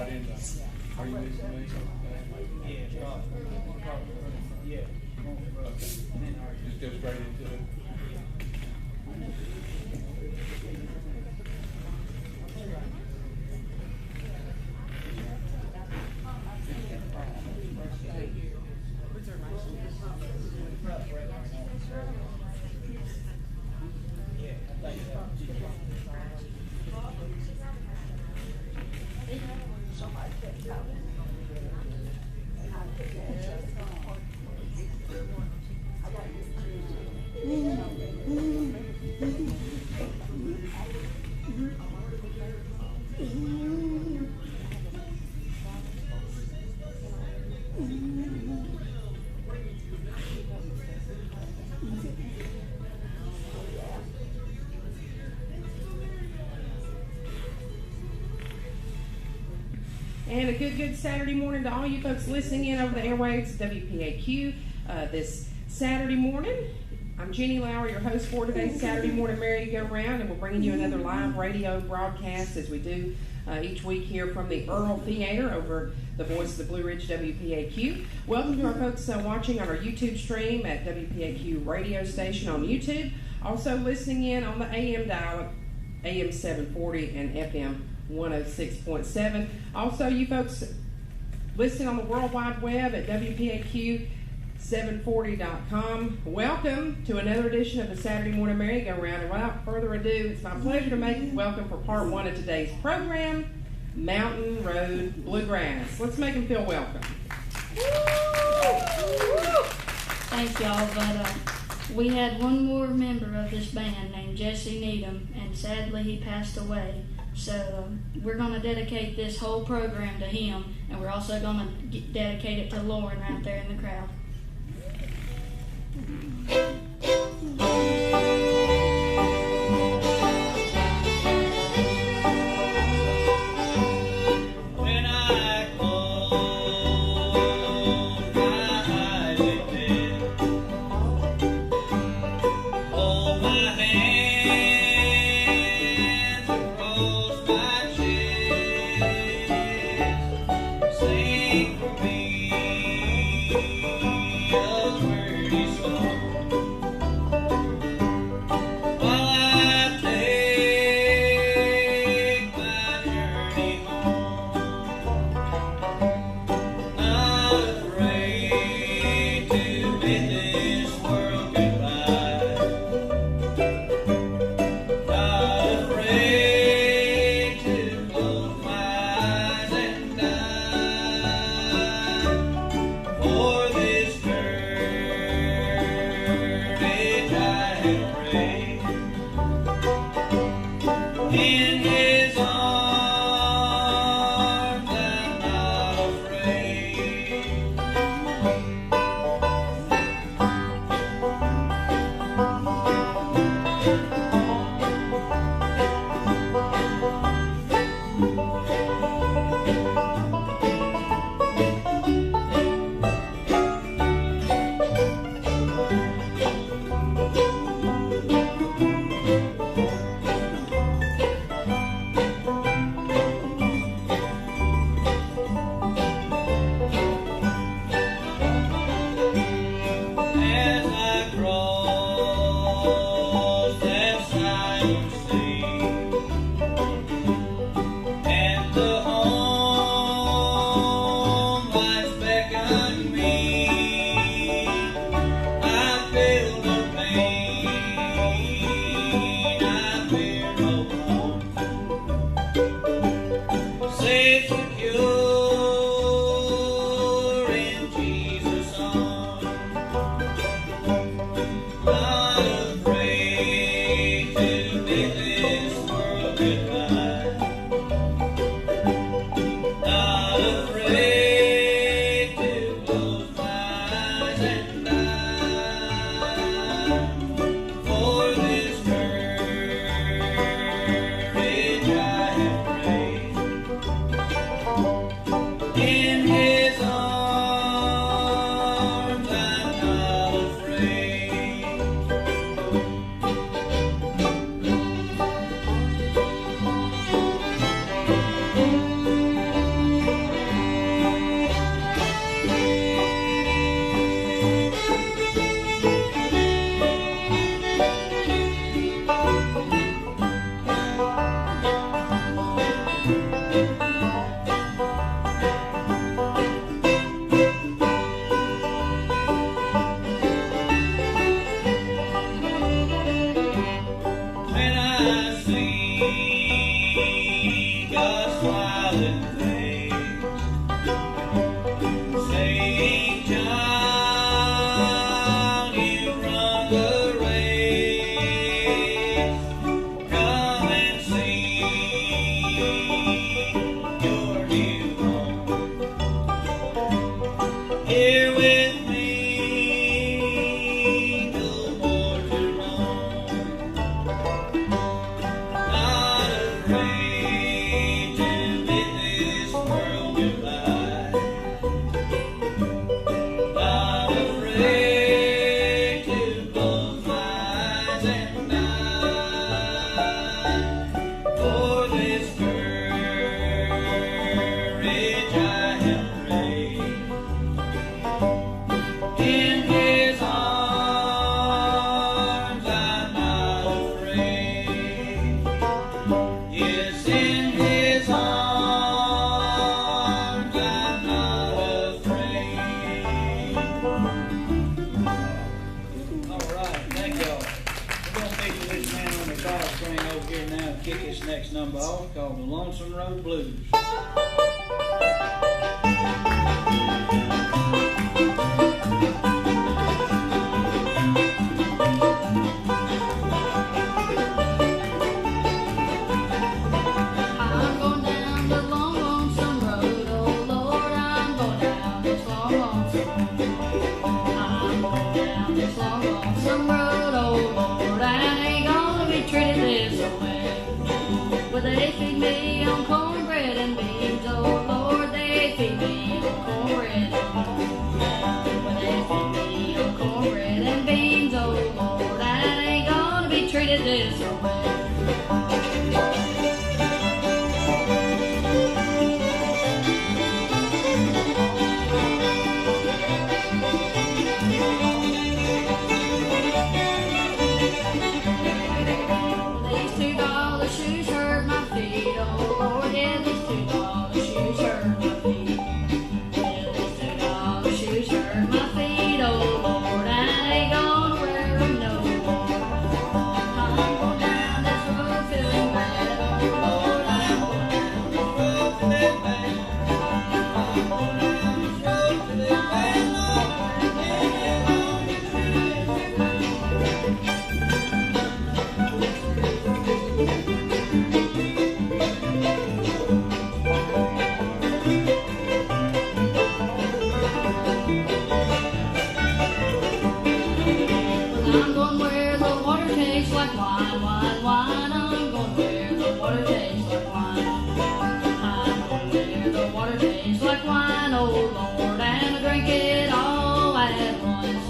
right into. Are you listening to me? Yeah. Just go straight into it. And a good Saturday morning to all you folks listening in over the airwaves at WPAQ this Saturday morning. I'm Jenny Lowry, your host for today's Saturday Morning Merry-Go-Round, and we're bringing you another live radio broadcast as we do each week here from the Earl Theater over the voice of the Blue Ridge WPAQ. Welcome to our folks watching on our YouTube stream at WPAQ radio station on YouTube. Also listening in on the AM dial, AM 740 and FM 106.7. Also, you folks listening on the World Wide Web at WPAQ740.com. Welcome to another edition of the Saturday Morning Merry-Go-Round. And without further ado, it's my pleasure to make welcome for part one of today's program, Mountain Road Bluegrass. Let's make them feel welcome. Thank y'all, but we had one more member of this band named Jesse Needham, and sadly he passed away. So we're going to dedicate this whole program to him, and we're also going to dedicate it to Lauren right there in the crowd. and night. For this courage I have prayed. In His arms I'm not afraid. Yes, in His arms I'm not afraid. All right, thank y'all. We're going to feature this man on the guitar string over here now and kick this next number off called The Lonesome Road Blues. I'm going down the long, lonesome road, oh Lord, I'm going down this long, lonesome road. I'm going down this long, lonesome road, oh Lord, I ain't gonna be treated this way. Well, they feed me on cornbread and beans, oh Lord, they feed me on cornbread and beans. Well, they feed me on cornbread and beans, oh Lord, I ain't gonna be treated this way. These $2 shoes hurt my feet, oh Lord, yeah, these $2 shoes hurt my feet. Yeah, these $2 shoes hurt my feet, oh Lord, I ain't gonna wear them no more. I'm going down this road feeling bad, oh Lord, I'm going down this road feeling bad. I'm going down this road feeling bad, Lord, I'm going where the water tastes like wine, wine, wine. I'm going where the water tastes like wine. I'm going where the water tastes like wine, oh Lord, and I drink it all at once.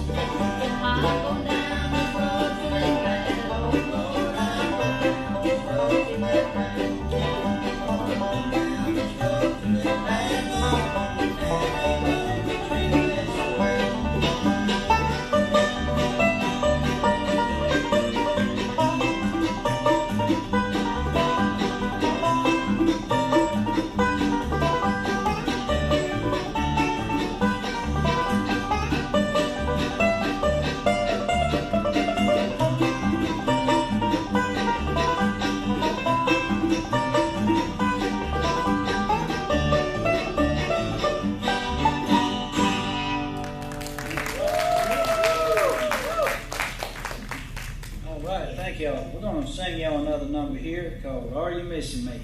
I'm going down this road feeling bad, oh Lord, I'm going down this road feeling bad. I'm going down this road feeling bad, Lord, and I'm gonna be treated this way. All right, thank y'all. We're going to sing y'all another number here called Are You Missing Me?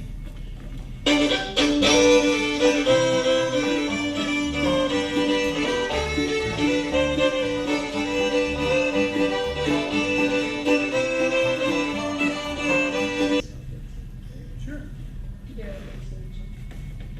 Sure.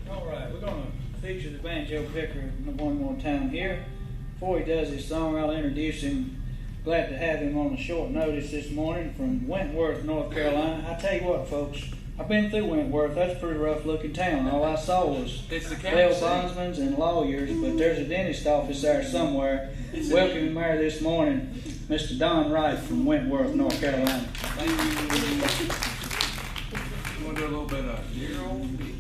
All right, we're going to feature the banjo picker one more time here. Before he does his song, I'll introduce him. Glad to have him on a short notice this morning from Wentworth, North Carolina. I tell you what, folks, I've been through Wentworth. That's a pretty rough looking town. All I saw was It's the bail county seat. bondsmen and lawyers, but there's a dentist office there somewhere. Welcome him there this morning, Mr. Don Wright from Wentworth, North Carolina. Thank you. You want to do a little bit of Dear Old Me?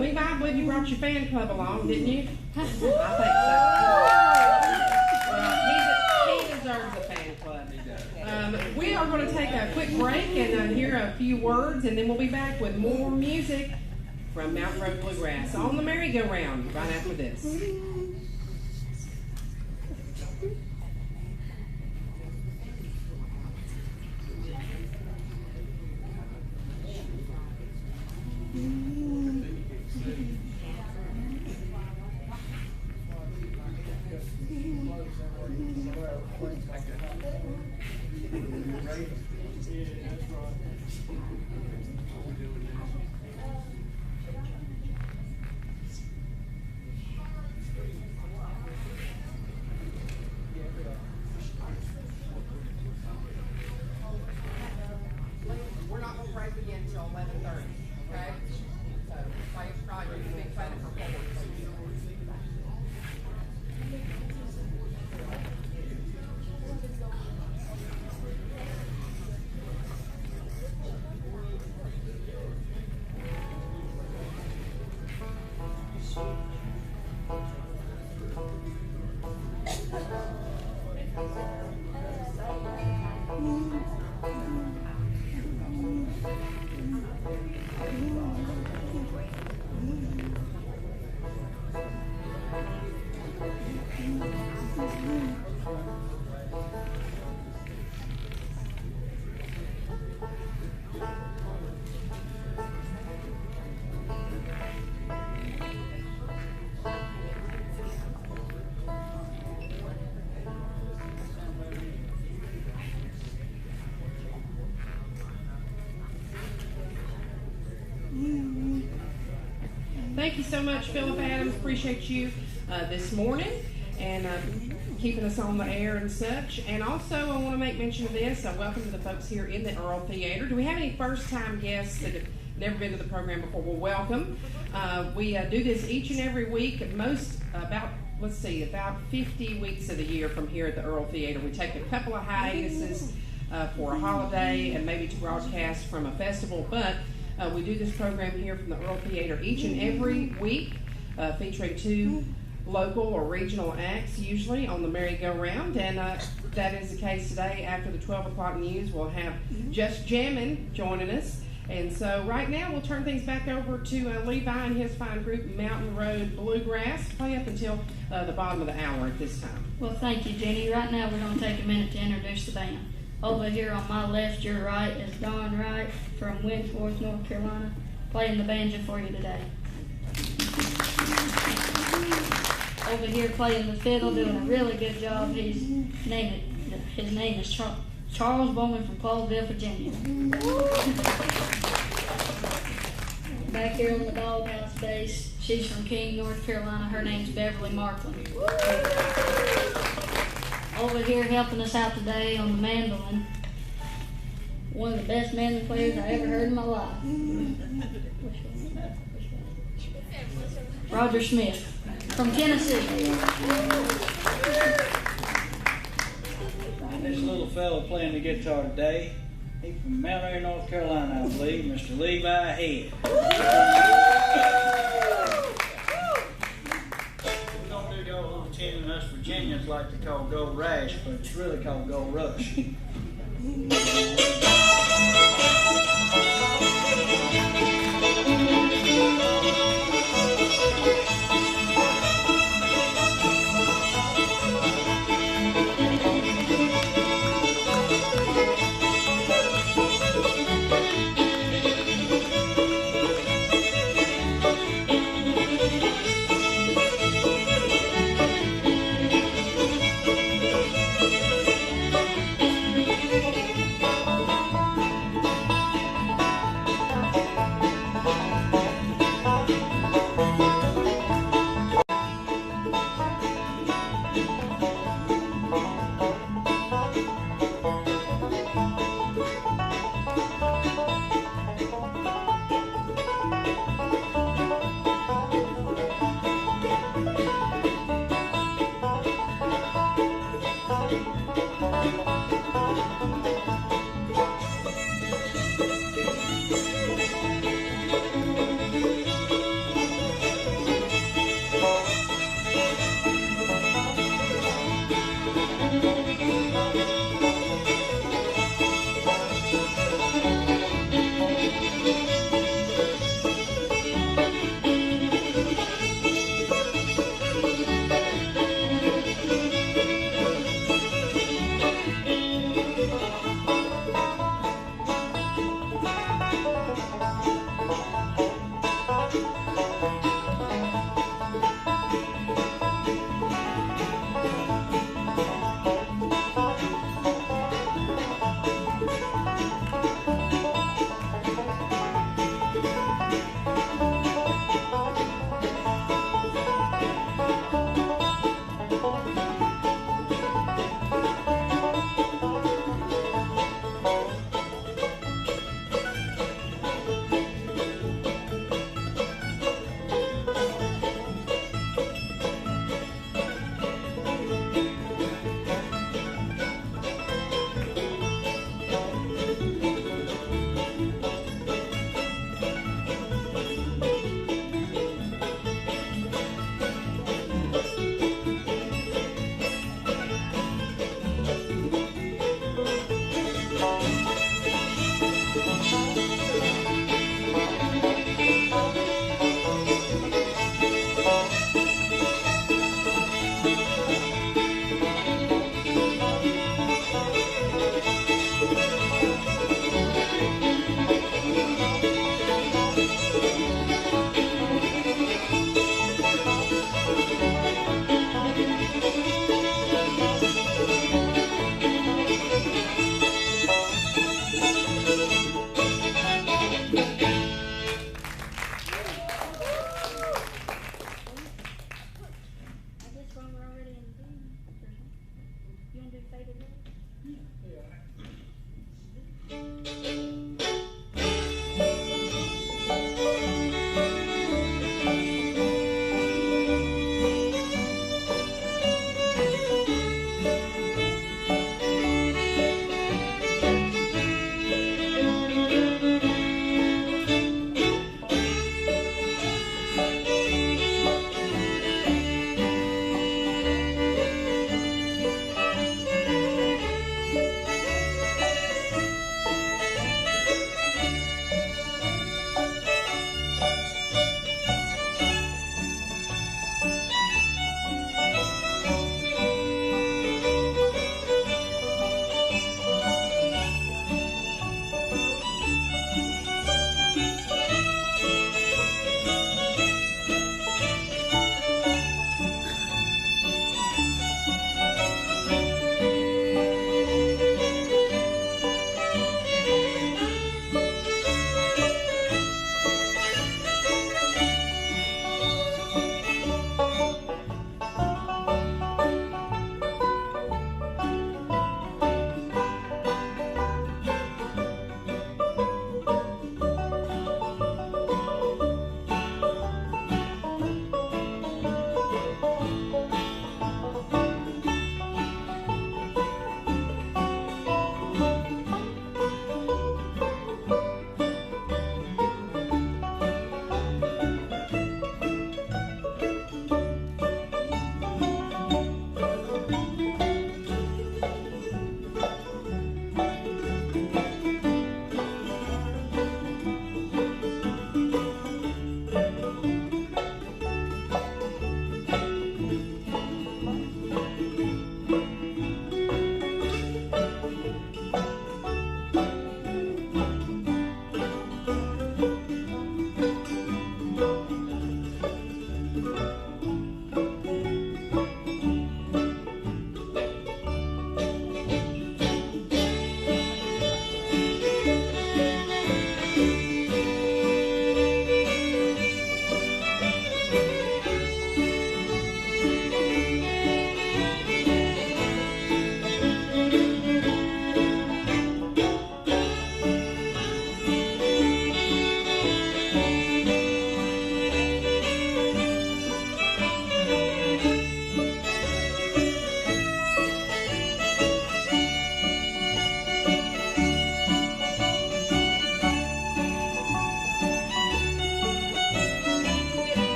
Levi, I believe you brought your fan club along, didn't you? I think so. Well, he deserves a fan club. We are going to take a quick break and hear a few words, and then we'll be back with more music from Mountain Road Bluegrass on the merry-go-round right after this. We're not going to break again until 11:30, okay? So, play a project, big fan for forward. Thank you so much, Philip Adams. Appreciate you this morning and keeping us on the air and such. And also, I want to make mention of this. Welcome to the folks here in the Earl Theater. Do we have any first-time guests that have never been to the program before? Well, welcome. We do this each and every week. About 50 weeks of the year from here at the Earl Theater. We take a couple of hiatuses for a holiday and maybe to broadcast from a festival, but we do this program here from the Earl Theater each and every week, featuring two local or regional acts, usually on the merry-go-round, and that is the case today. After the 12 o'clock news, we'll have Just Jammin' joining us. And so right now, we'll turn things back over to Levi and his fine group, Mountain Road Bluegrass, play up until the bottom of the hour at this time. Well, thank you, Jenny. Right now, we're going to take a minute to introduce the band. Over here on my left, your right, is Don Wright from Wentworth, North Carolina, playing the banjo for you today. Over here playing the fiddle, doing a really good job. His name is Charles Bowman from Clarksville, Virginia. Back here on the doghouse bass, she's from King, North Carolina. Her name's Beverly Markland. Over here helping us out today on the mandolin, one of the best mandolin players I ever heard in my life. Roger Smith from Tennessee. And this little fellow playing the guitar today, he's from Mount Airy, North Carolina, I believe, Mr. Levi Head. We don't do the old tin, and us Virginians like to call Gold Rash, but it's really called Gold Rush.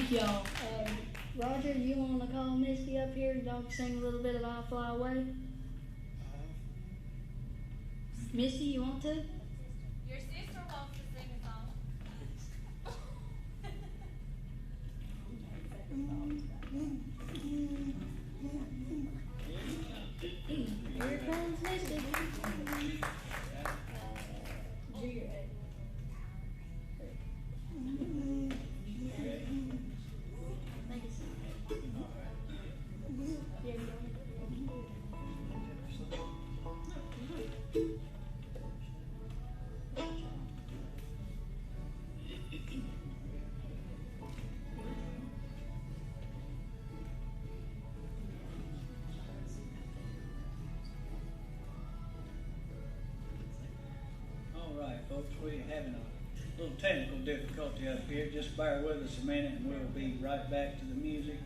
Thank y'all. Roger, you want to call Misty up here? Y'all can sing a little bit of "I'll Fly Away." Misty, you want to? Your sister wants to sing a song. Here comes Misty. All right, folks, we're having a little technical difficulty up here. Just bear with us a minute and we'll be right back to the music.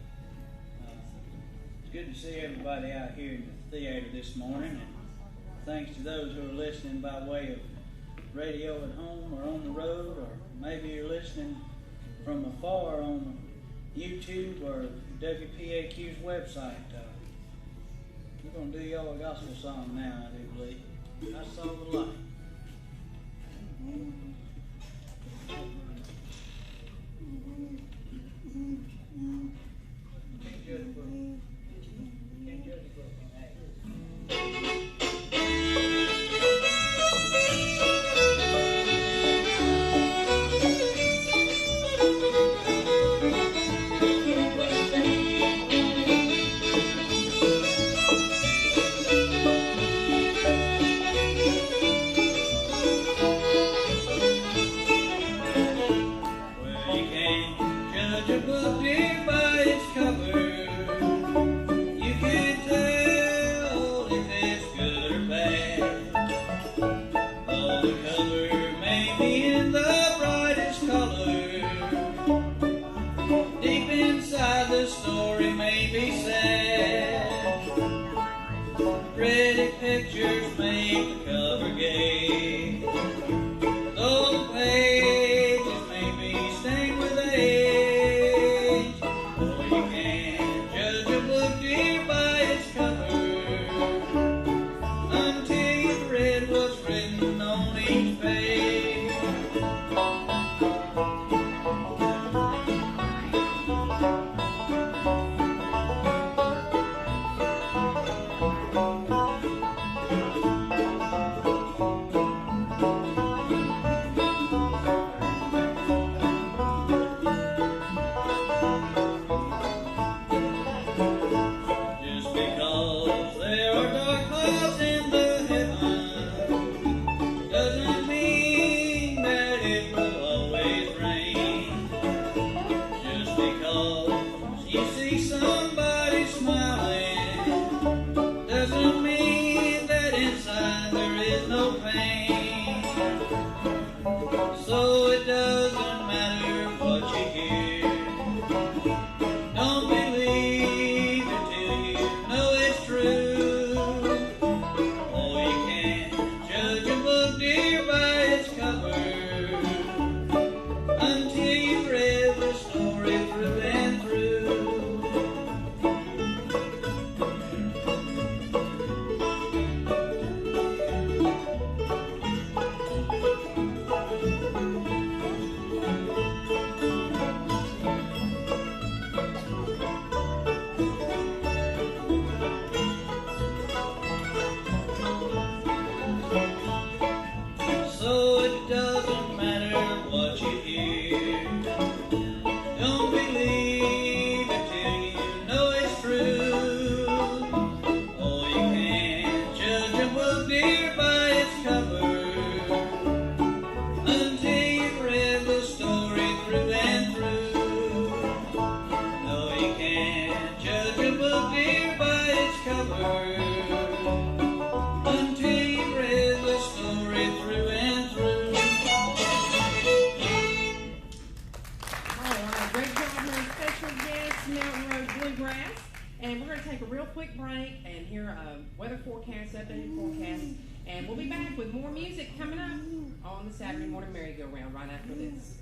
It's good to see everybody out here in the theater this morning. And thanks to those who are listening by way of radio at home or on the road, or maybe you're listening from afar on YouTube or WPAQ's website. We're going to do y'all a gospel song now, I do believe. I saw the light. Can't judge a book. Can't judge a book on that. Well, you can't judge a book, dear, by its cover. You can't tell if it's good or bad. Though the cover may be in the brightest color, deep inside the story may be sad. Pretty pictures make the cover gay, though the pages may be stained with age. Oh, you can't judge a book, dear, by its cover until you've read what's written on each page. Just because there are dark clouds in the heaven doesn't mean that it will always rain. Just because you see somebody smiling doesn't mean that inside there is no pain. So it doesn't matter what you hear. Don't believe it till you know it's true. Oh, you can't judge a book, dear, by its cover until you've read the story through and through. So it doesn't matter what you hear. Don't believe it till you know it's true. Oh, you can't judge a book, dear, by its cover until you've read the story through and through. No, you can't judge a book, dear, by its cover until you've read the story through and through. All right, great job, our special guest, Mountain Road Bluegrass. And we're going to take a real quick break and hear a weather forecast, updated forecast. And we'll be back with more music coming up on the Saturday Morning Merry-Go-Round right after this.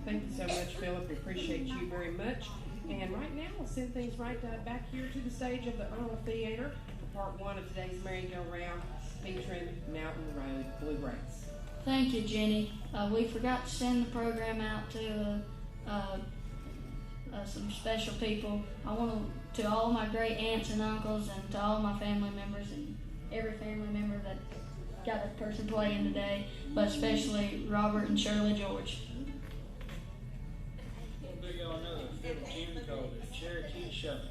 Thank you so much, Philip. We appreciate you very much. And right now, we'll send things right back here to the stage of the Earl Theater for part one of today's merry-go-round featuring Mountain Road Bluegrass. Thank you, Jenny. We forgot to send the program out to some special people. I want to all my great aunts and uncles and to all my family members and every family member that got a person playing today, but especially Robert and Shirley George. What big y'all know a fiddle tune called the Cherokee Shuffle.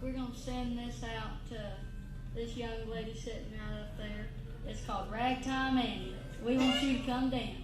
we're gonna send this out to this young lady sitting right up there. It's called Ragtime Annie. We want you to come dance.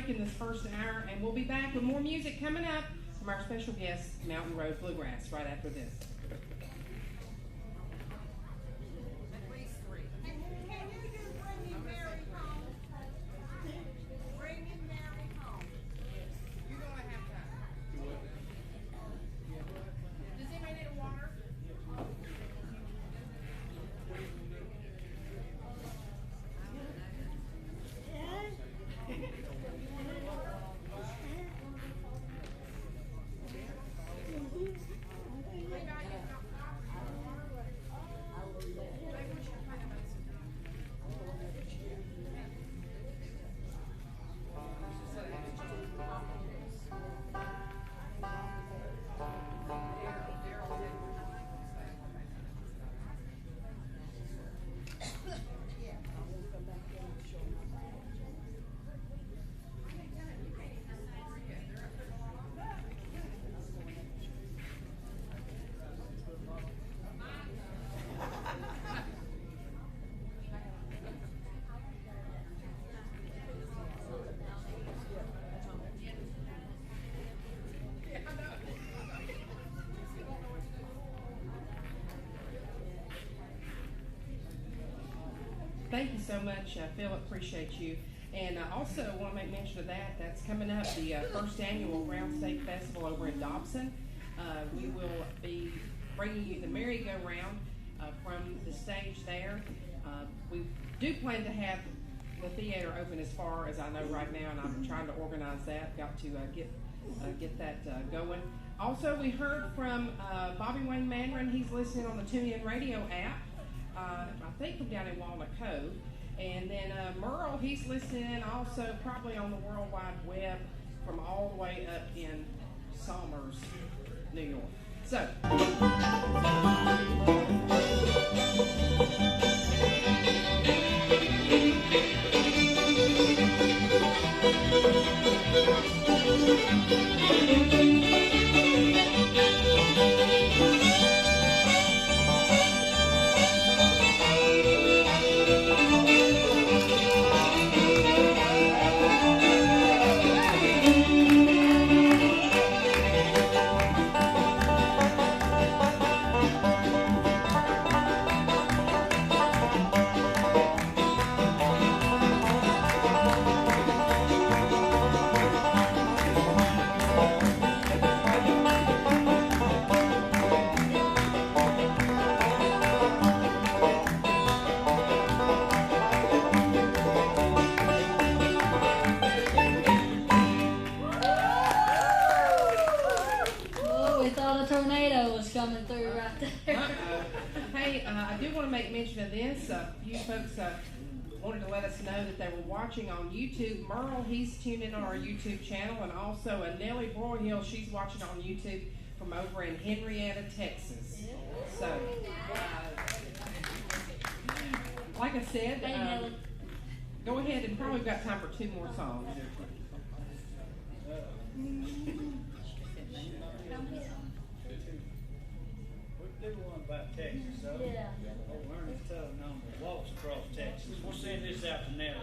In this first hour, and we'll be back with more music coming up from our special guest, Mountain Road Bluegrass, right after this. Can you do Bringing Mary Home? Bringing Mary Home. You're gonna have time. Does anybody need a water? Thank you so much, Philip. Appreciate you. And I also want to make mention of that. That's coming up, the first annual Round State Festival over in Dobson. We will be bringing you the merry-go-round from the stage there. We do plan to have the theater open as far as I know right now, and I'm trying to organize that. Got to get that going. Also, we heard from Bobby Wayne Mandarin. He's listening on the TuneIn Radio app, I think from down in Walnut Cove. And then Merle, he's listening also probably on the World Wide Web from all the way up in Somers, New York. So. Coming through right there. Hey, I do want to make mention of this. You folks wanted to let us know that they were watching on YouTube. Merle, he's tuned in on our YouTube channel, and also Nellie Broyhill, she's watching on YouTube from over in Henrietta, Texas. So, like I said, go ahead and probably got time for 2 more songs. We do one about Texas, so Yeah. old Ernest Tubman walks across Texas. We'll send this out to Nellie.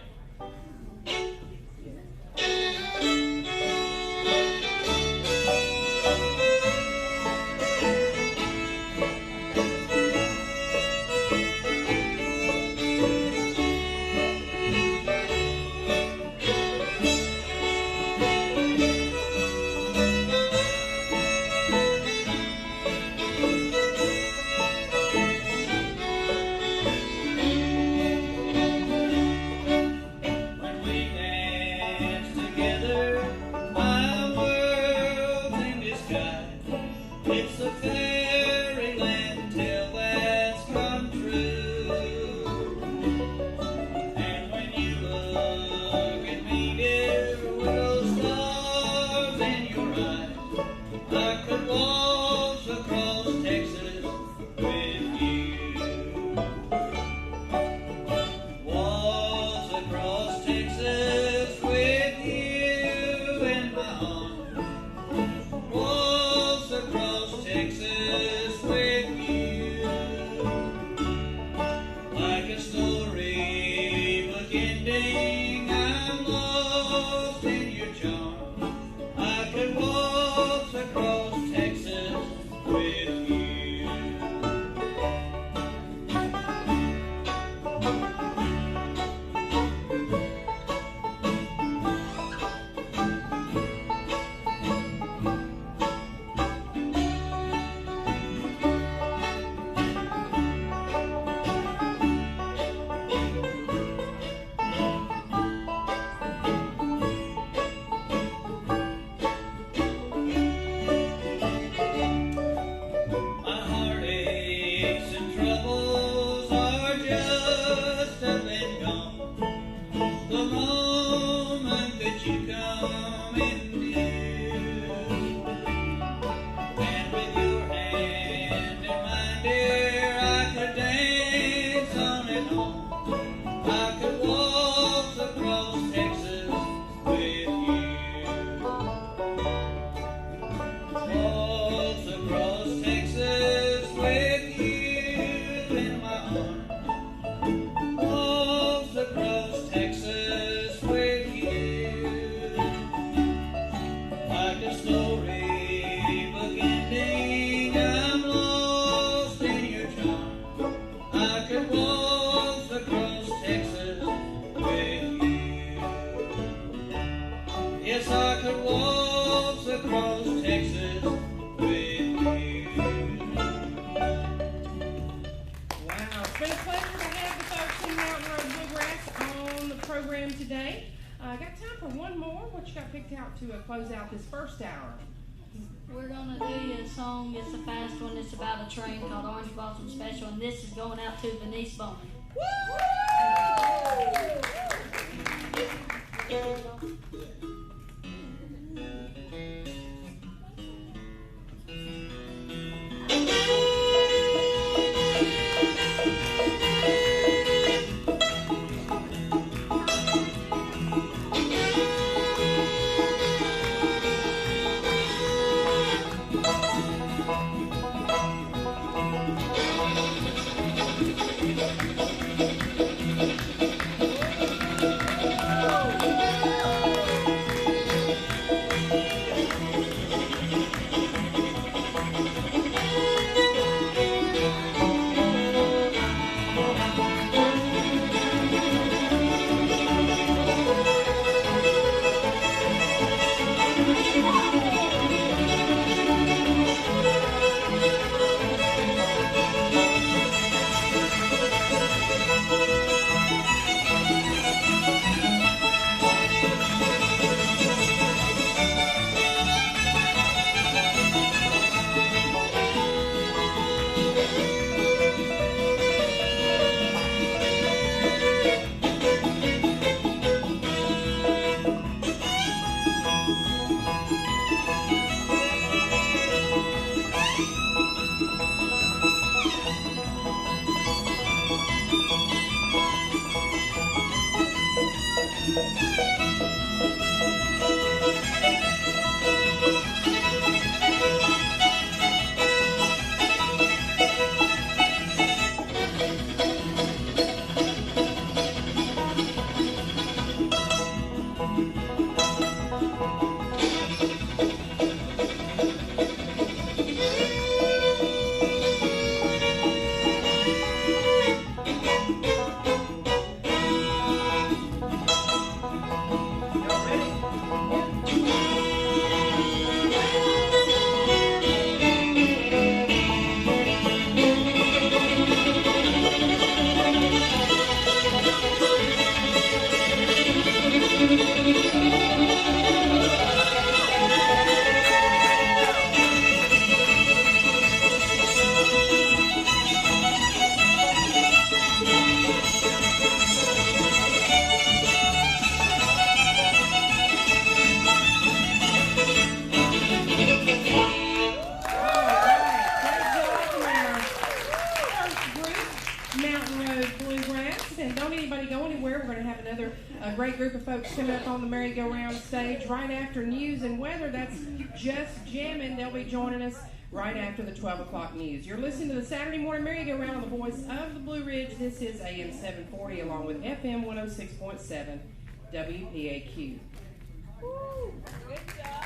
It's a fairyland tale that's come true. It's been a pleasure to have the folks in Mountain Road Bluegrass on the program today. Got time for one more. What you got picked out to close out this first hour? We're gonna do you a song. It's a fast one. It's about a train called Orange Blossom Special, and this is going out to Venice Bowman. Great group of folks coming up on the merry-go-round stage right after news and weather. That's just jamming. They'll be joining us right after the 12 o'clock news. You're listening to the Saturday Morning Merry-Go-Round on the voice of the Blue Ridge. This is AM 740 along with FM 106.7 WPAQ. Woo! Good job.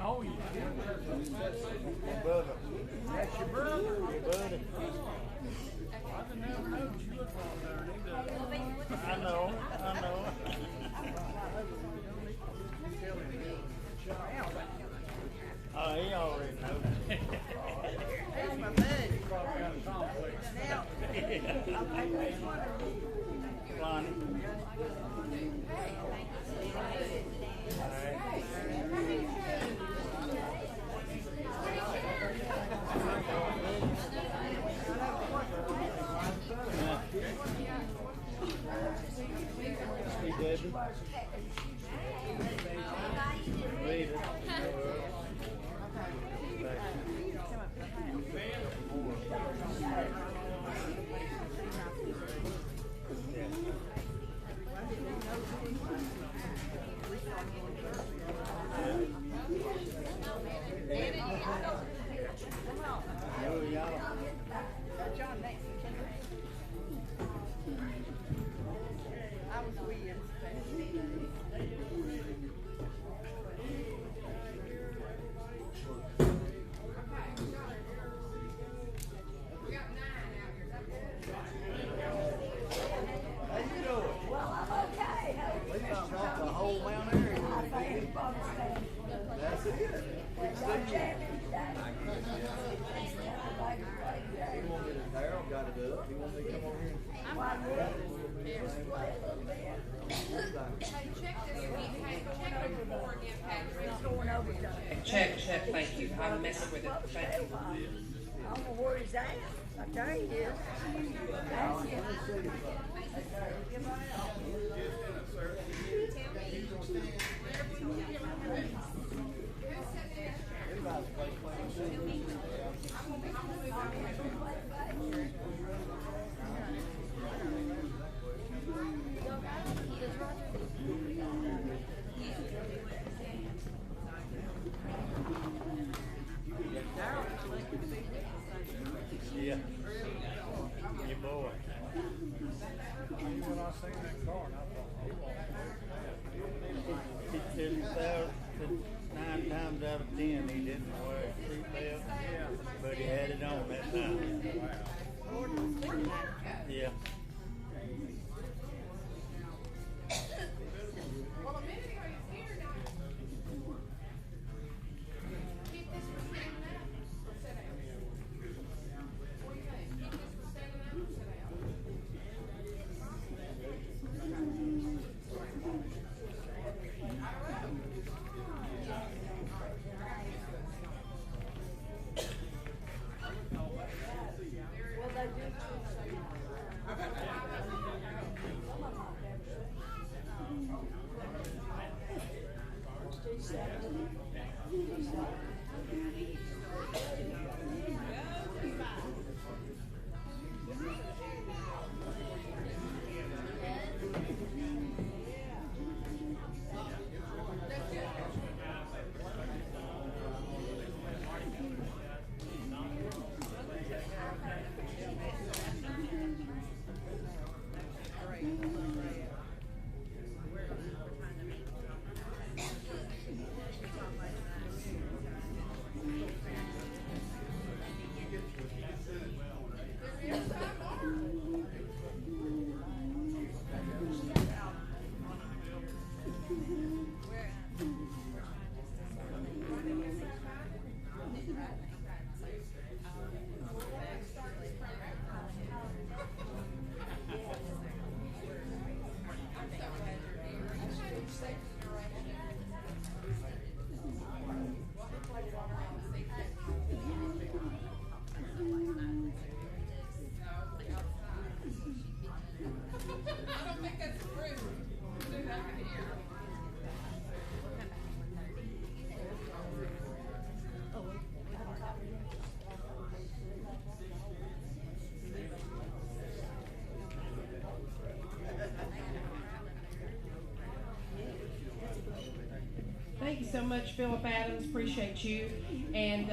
Oh, yeah. Brother. That's your brother. Hey, buddy. I didn't never know that you look on there, and he does. I know. Oh, he already knows. That's my buddy. Probably got a complex. Now, I'll take this one. Lonnie. Hey, Debbie. Later. Oh, yeah. That's John next to Kendra. I was weird. How you doing? Well, I'm okay. We got off the whole Mount area. I think it's understand. That's it. Our champion today. He wanted it, Harold got it up. He wanted me to come over here. Going overtime. Check, thank you. I'm messing with it. Thank you. I don't know where he's at. I tell you, he is. Ask him. Yeah. Your boy. When I seen that car, and I thought, He said 9 times out of 10 he didn't wear a seatbelt, but he had it on that time. Yeah. Well, a minute ago you was here now. Keep this for standing up or sit down? What do you think? Keep this for standing up or sit down? I don't think that's true. Do that here. Thank you so much, Philip Adams. Appreciate you. And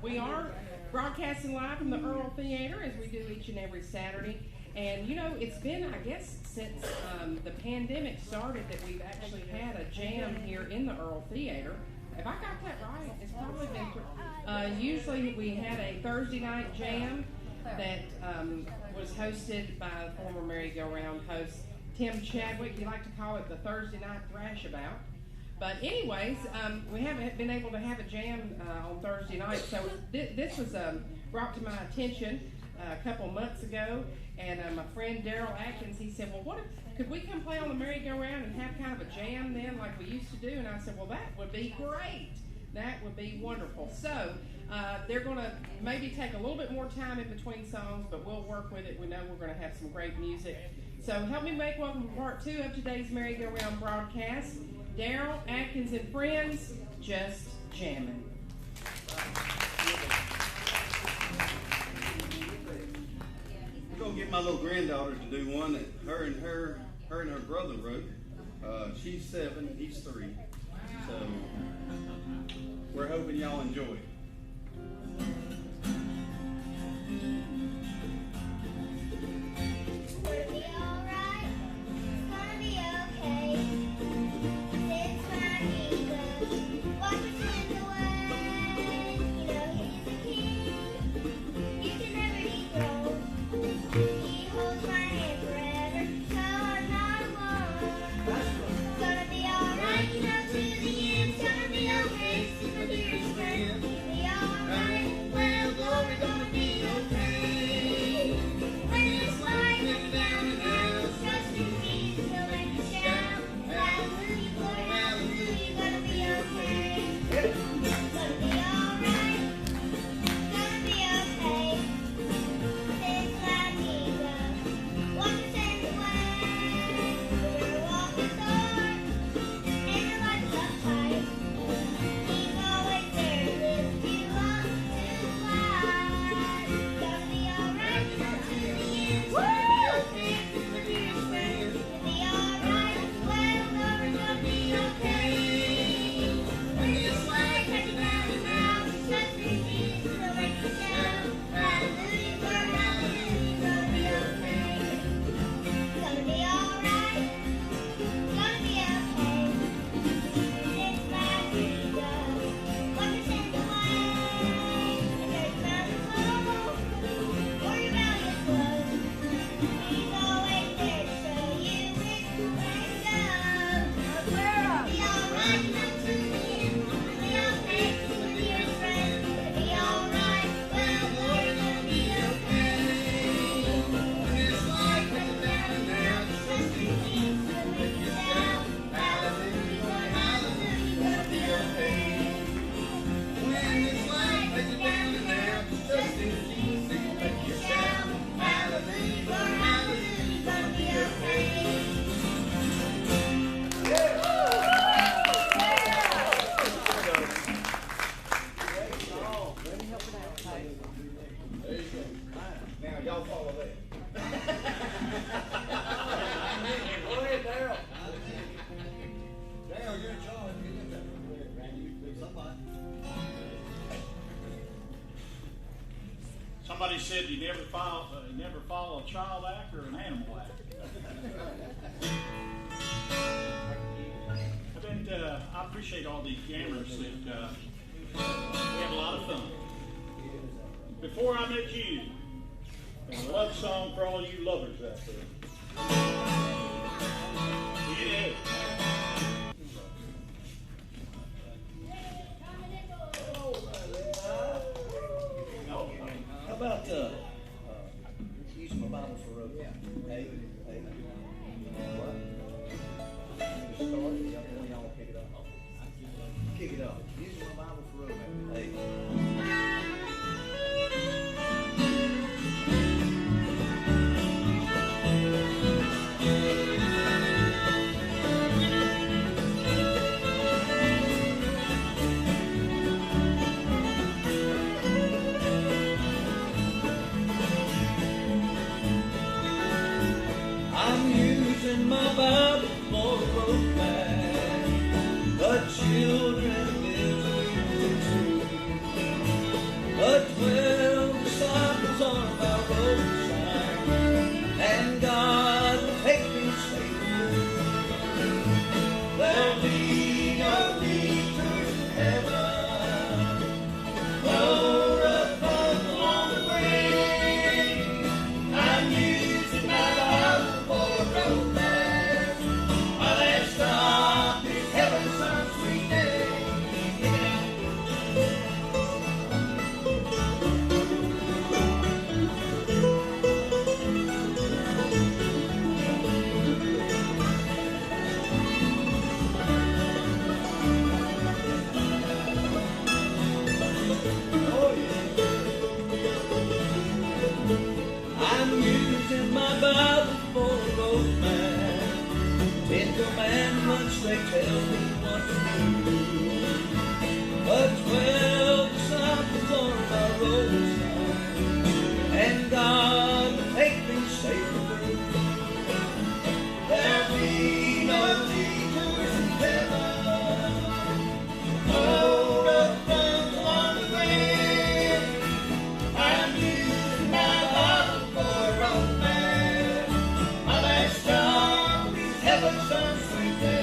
we are broadcasting live from the Earl Theater as we do each and every Saturday. And you know, it's been, I guess, since the pandemic started that we've actually had a jam here in the Earl Theater. Have I got that right? It's probably been. Usually we had a Thursday night jam that was hosted by former merry-go-round host Tim Chadwick. You like to call it the Thursday night thrashabout. But anyways, we haven't been able to have a jam on Thursday night, so this was brought to my attention a couple months ago, and my friend Daryl Atkins, he said, well, could we come play on the merry-go-round and have kind of a jam then like we used to do? And I said, well, that would be great. That would be wonderful. So they're going to maybe take a little bit more time in between songs, but we'll work with it. We know we're going to have some great music. So help me make welcome to part 2 of today's merry-go-round broadcast. Daryl Atkins and friends, just jamming. We're gonna get my little granddaughter to do one that her and her brother wrote. She's 7, he's 3. So we're hoping y'all enjoy it. Somebody said you never follow a child act or an animal act. I appreciate all these jammers that we have a lot of fun. Before I met you, a love song for all you lovers out there. Yeah. How about using my Bible for road? Yeah. Hey. What? Just start it. Y'all pick it up. Kick it up. Using my Bible for road. Hey. My Bible for a road back, the children live true. The 12 disciples on my roadside, and God will take me be no detours in heaven. Load up funds along the way. I'm using my Bible for a road map. My last stop is heaven some sweet day. I'm using my Bible for a road map. 10 commandments, they tell me what to do. But 12 disciples on my roadside, and God will take me safely through. There'll be no detours in heaven. Load up funds along the way. I'm using my Bible for a road map. My last stop is heaven some sweet day.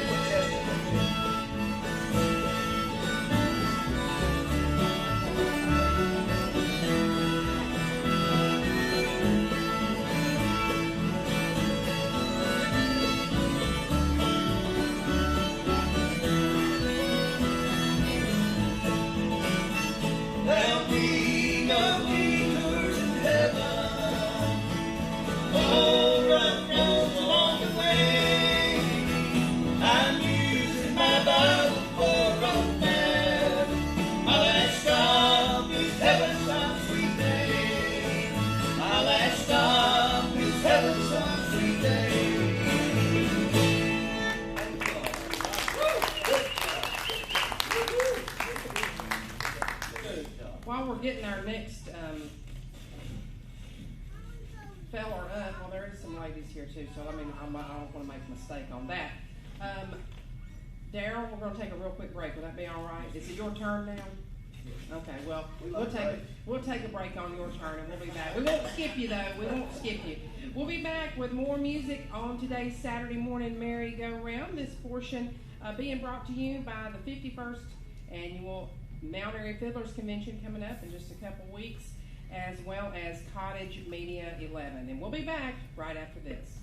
There'll be no detours in heaven. Oh, rough roads along the way. I'm using my Bible for a road map. My last stop is heaven some sweet day. My last stop is heaven some sweet day. While we're getting our next feller up, well, there is some ladies here too, so I mean, I don't want to make a mistake on that. Daryl, we're going to take a real quick break. Would that be all right? Is it your turn now? Okay, well, we'll take a break on your turn, and we'll be back. We won't skip you, though. We won't skip you. We'll be back with more music on today's Saturday morning merry-go-round. This portion being brought to you by the 51st Annual Mount Airy Fiddlers Convention coming up in just a couple weeks, as well as Cottage Media 11. And we'll be back right after this.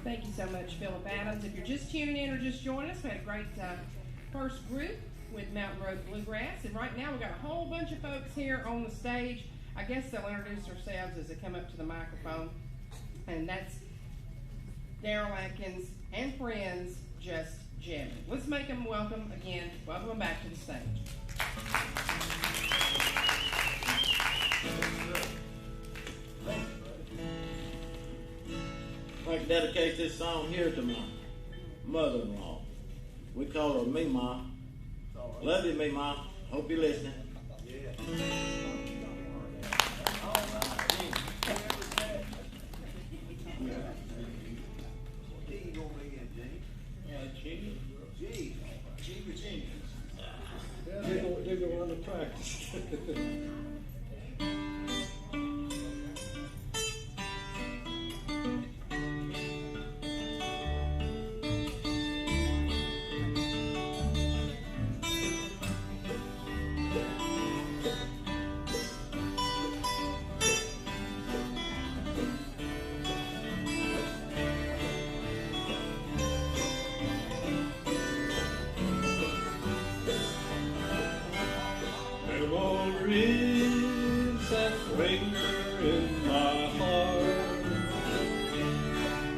Thank you so much, Philip Adams. If you're just tuning in or just joining us, we had a great first group with Mountain Road Bluegrass. And right now we've got a whole bunch of folks here on the stage. I guess they'll introduce themselves as they come up to the microphone. And that's Daryl Atkins and friends, just jamming. Let's make them welcome again. Welcome them back to the stage. like to dedicate this song here to my mother-in-law. We call her Mima. Love you, Mima. Hope you're listening. They're going to practice. Memories that linger in my heart,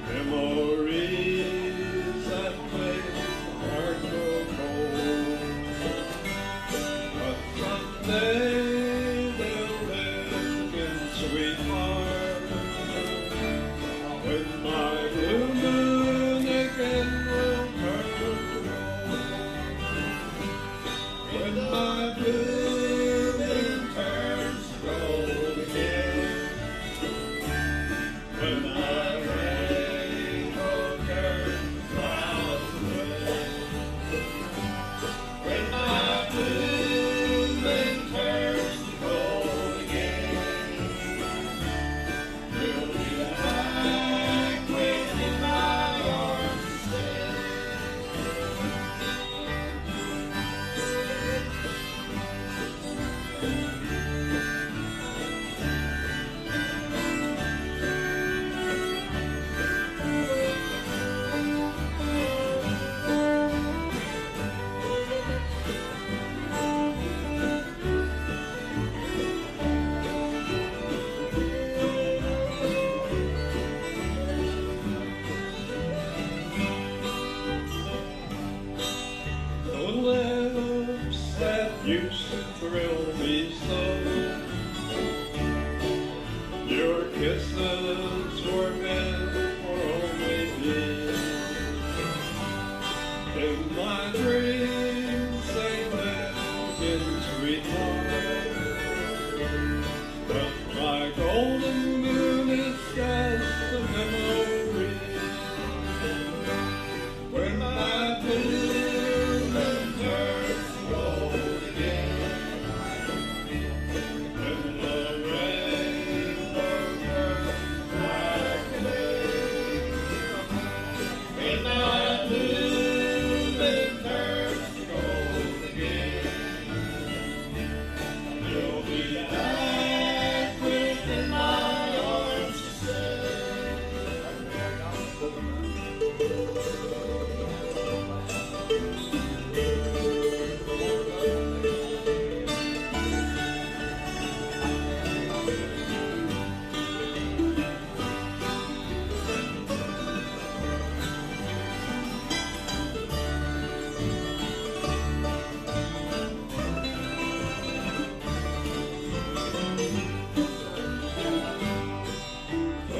memories that make my heart grow cold, but someday they'll live in sweet heart, when my blue moon again will turn to gold, when my blue used to thrill me so. Your kisses were meant for only me. In my dreams they lived in sweetheart, but my golden moon is just a memory. When my blue moon turns gold again, when the rainbow turns black again, when my blue moon turns gold again, you'll be back within my arms to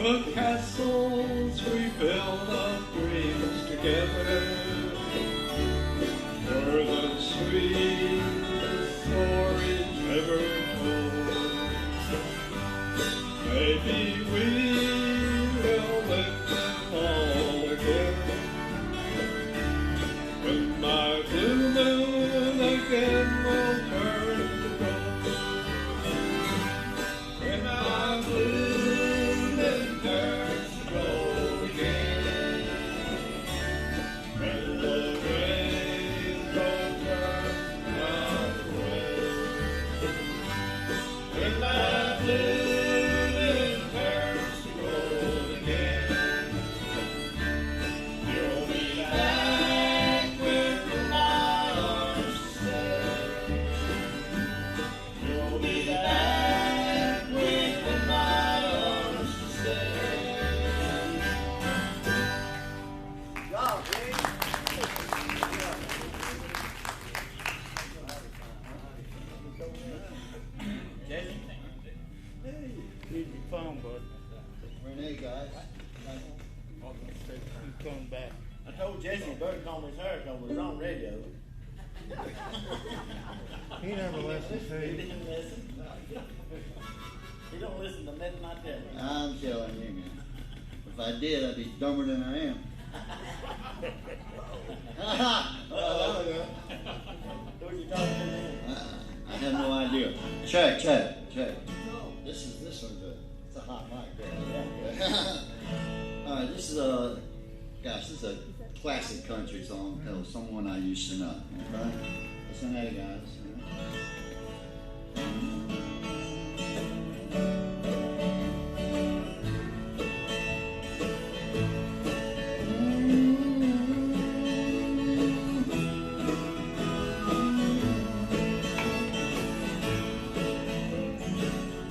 the castles we build of dreams together were the sweetest stories ever told. Maybe we will live them all again when my blue moon again will turn to gold. When my blue moon turns to gold again, coming back. I told Jesse he better comb his hair because we're on radio. He never listens to He you. didn't listen. He don't listen to nothing I tell him. I'm telling you, man. If I did, I'd be dumber than I am. Who are you talking to then? I have no idea. Check. This one's it's a hot mic there. All right, this is this is a classic country song. Someone I used to know. Okay, listen, hey guys.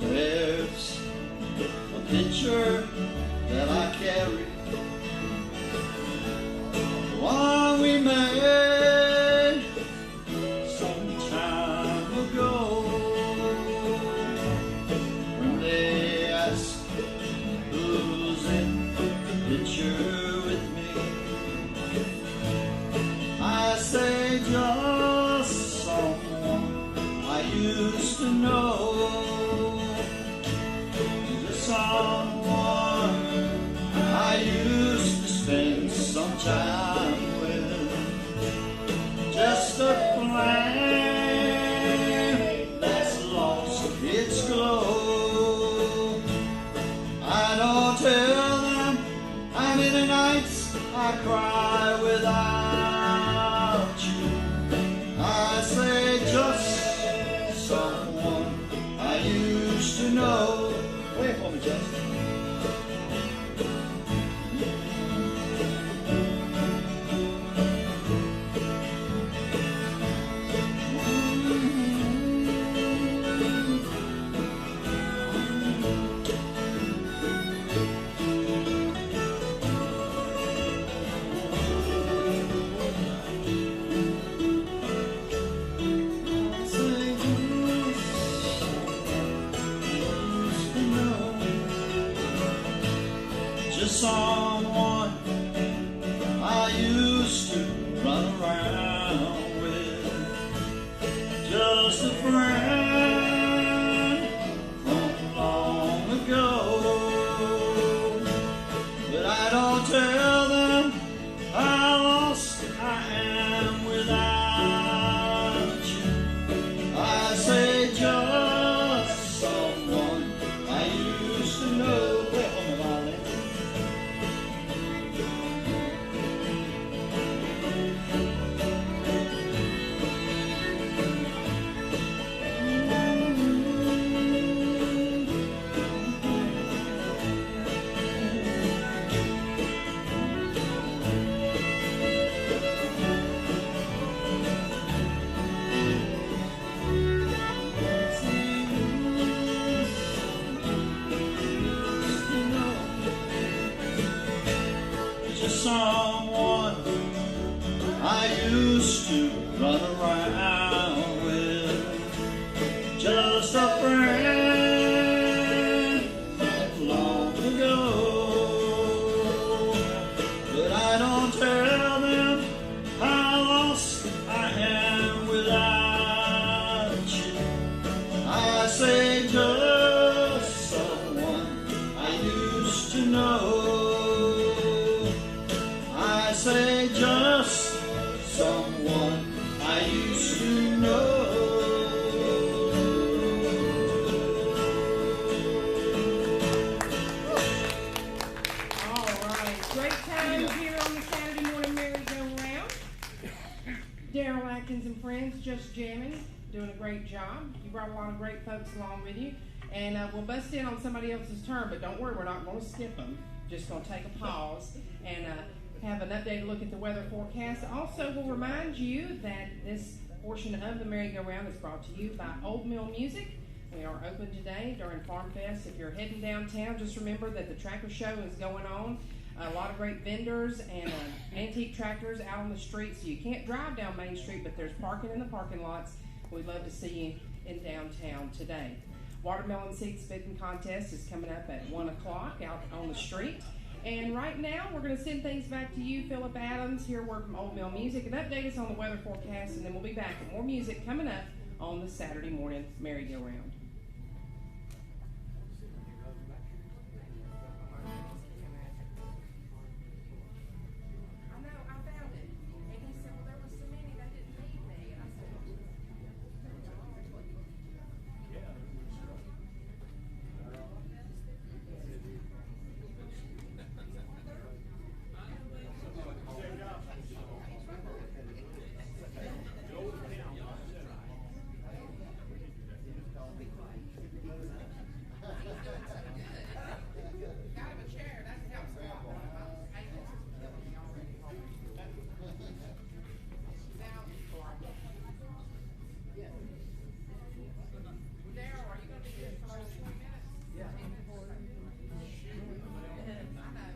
There's a picture that I carry, the one we made some time ago. When they ask who's in the picture with me, I say just someone I used to know. Someone I used to spend some time with. Just a flame that's lost its glow. I don't tell them how many nights I cry without you. I say just someone I used to know. Wait for me, Justin. Someone I used to run around with, just a friend from long ago. But I don't tell them how lost I am without you. I say just someone I used to know. Someone I used to run around with, just a friend long ago. But I don't tell them how lost I am without you. I say just someone I used to know. Say just someone I used to know. All right, great times here on the Saturday morning merry-go-round. Daryl Atkins and friends just jamming, doing a great job. You brought a lot of great folks along with you, and we'll bust in on somebody else's turn, but don't worry, we're not going to skip them. Just going to take a pause and have an updated look at the weather forecast. Also, we'll remind you that this portion of the merry-go-round is brought to you by Old Mill Music. We are open today during Farm Fest. If you're heading downtown, just remember that the tractor show is going on. A lot of great vendors and antique tractors out on the street, so you can't drive down Main Street, but there's parking in the parking lots. We'd love to see you in downtown today. Watermelon seed spitting contest is coming up at 1 o'clock out on the street. And right now, we're going to send things back to you, Philip Adams, hear a word from Old Mill Music, and update us on the weather forecast, and then we'll be back with more music coming up on the Saturday morning merry-go-round. I know, I found it. And he said, well, there was so many that didn't need me. And I said, got him a chair. That's how it's going. My ankles are killing me already. Now, Daryl, are you going to be here for like 20 minutes? Yeah. 10 minutes? I know.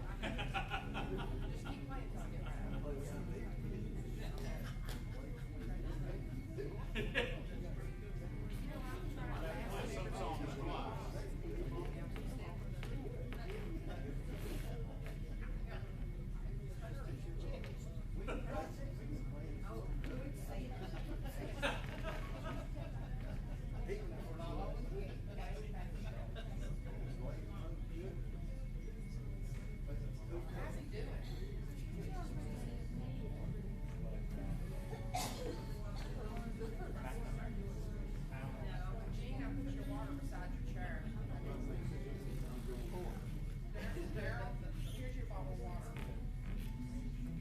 Just keep playing until I get right. How's he doing? Gene, I'll put your water beside your chair. Daryl, here's your bottle of water.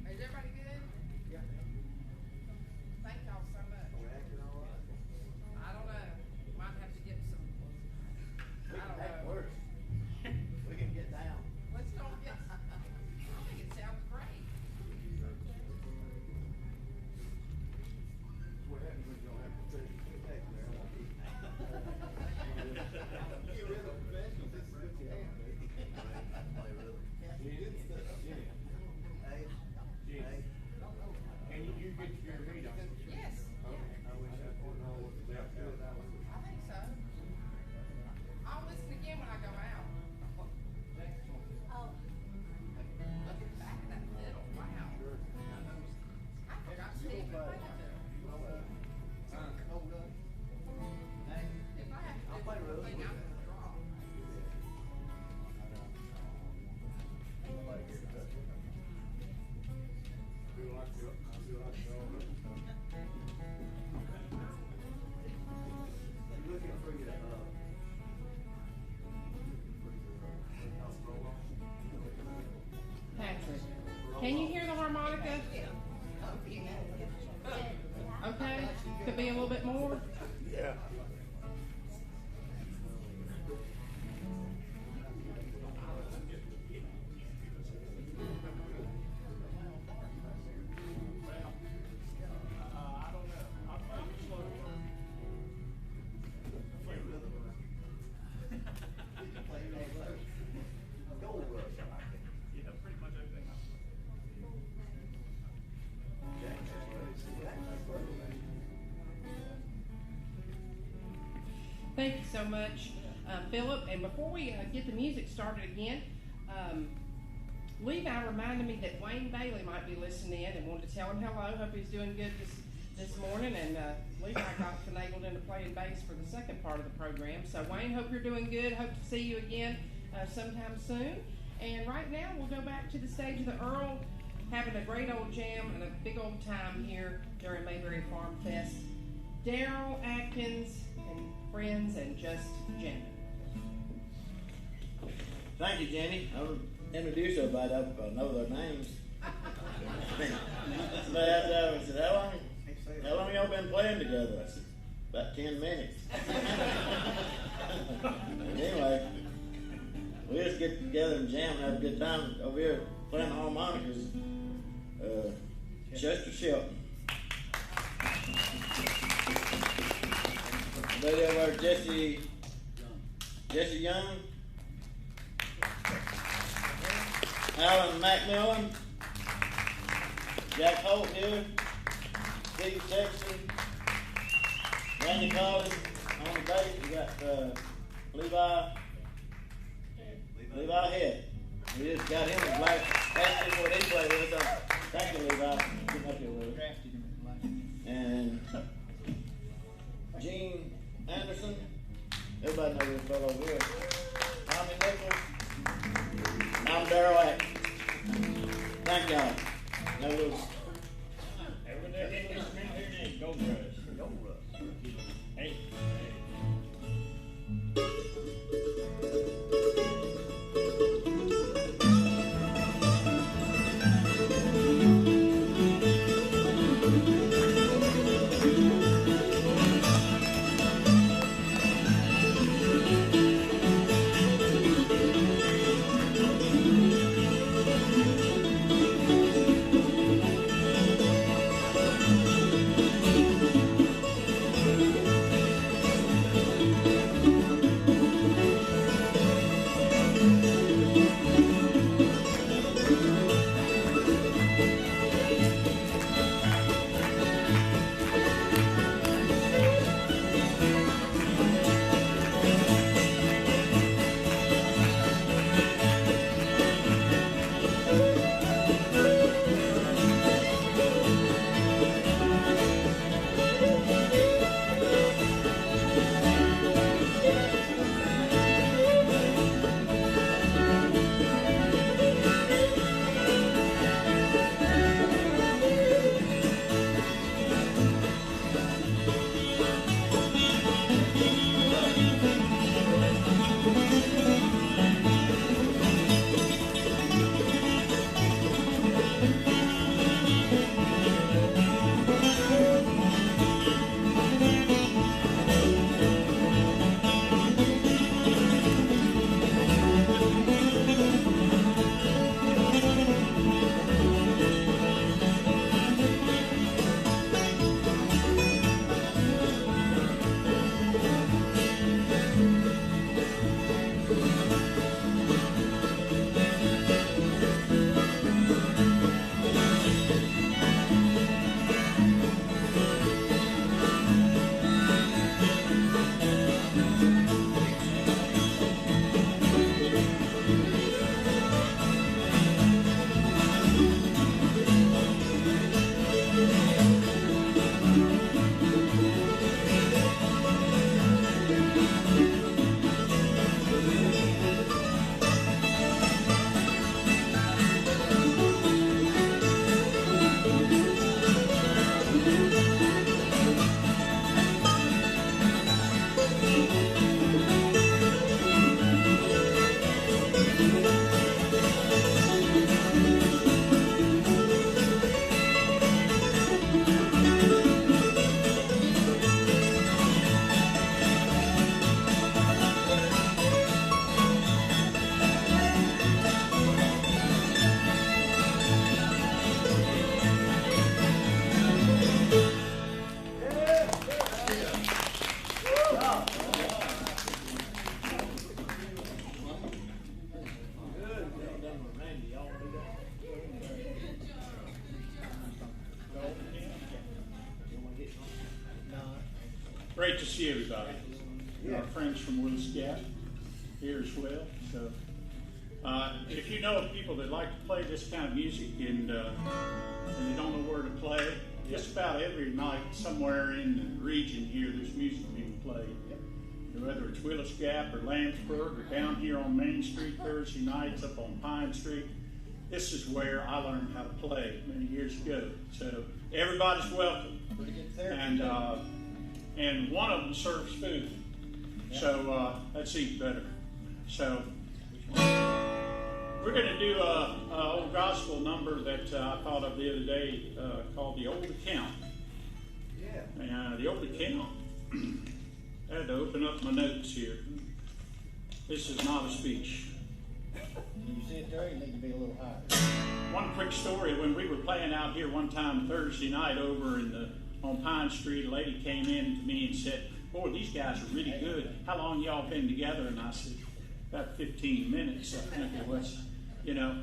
Is everybody good? Yeah. Thank y'all so much. I don't know. Might have to get some. I don't know. Worse. We can get down. Let's go get. I think it sounds great. What happens when you don't have to finish the text there? Get rid of the professionals. This is good to have, baby. Hey. Hey. Can you get your meat on? Yes. I wish I could know what the best is. I think so. I'll listen again when I go out. Oh. Look at back of that fiddle. Wow. I forgot Steve could play that fiddle. If I have to do one thing, I'm going to draw. You're looking for your, Patrick, can you hear the harmonica? Okay, could be a little bit more. Yeah. I don't know. I'll play it slow. Gold rush. Yeah, pretty much everything. Thank you so much, Philip. And before we get the music started again, Levi reminded me that Wayne Bailey might be listening in and wanted to tell him hello. Hope he's doing good this morning. And Levi got finagled into playing bass for the second part of the program. So Wayne, hope you're doing good. Hope to see you again sometime soon. And right now we'll go back to the stage of the Earl, having a great old jam and a big old time here during Mayberry Farm Fest. Daryl Atkins and friends and just jamming. Thank you, Jenny. I'll introduce everybody. I know their names. Somebody out there said, how long y'all been playing together? I said, about 10 minutes. Anyway, we just get together and jam and have a good time over here playing the harmonicas. Chester Shelton. Lady over there, Jesse Young. Alan McMillan. Jack Holt here. Steve Sexton. Randy Collins on the bass. We got Levi Head. We just got him as last year when he played with us. Thank you, Levi. Get up here with us. Drafted him at last. And Gene Anderson. Everybody knows this fellow over here. Tommy Nichols. And I'm Darrell Atkins. Thank y'all. Now we'll Every day, go Rush. Go Rush. Hey. Great to see everybody. Our friends from Willis Gap here as well. So, if you know of people that like to play this kind of music and they don't know where to play, just about every night somewhere in the region here, there's music being played. Whether it's Willis Gap or Lambsburg or down here on Main Street Thursday nights up on Pine Street. This is where I learned how to play many years ago. So everybody's welcome. Pretty good therapy. And one of them serves food. Yeah. So that's even better. So we're going to do an old gospel number that I thought of the other day called The Old Account. Yeah. The Old Account. I had to open up my notes here. This is not a speech. Can you see it there? You need to be a little higher. One quick story. When we were playing out here one time Thursday night over on Pine Street, a lady came in to me and said, "Boy, these guys are really good. How long y'all been together?" And I said, "About 15 minutes, I think it was." You know,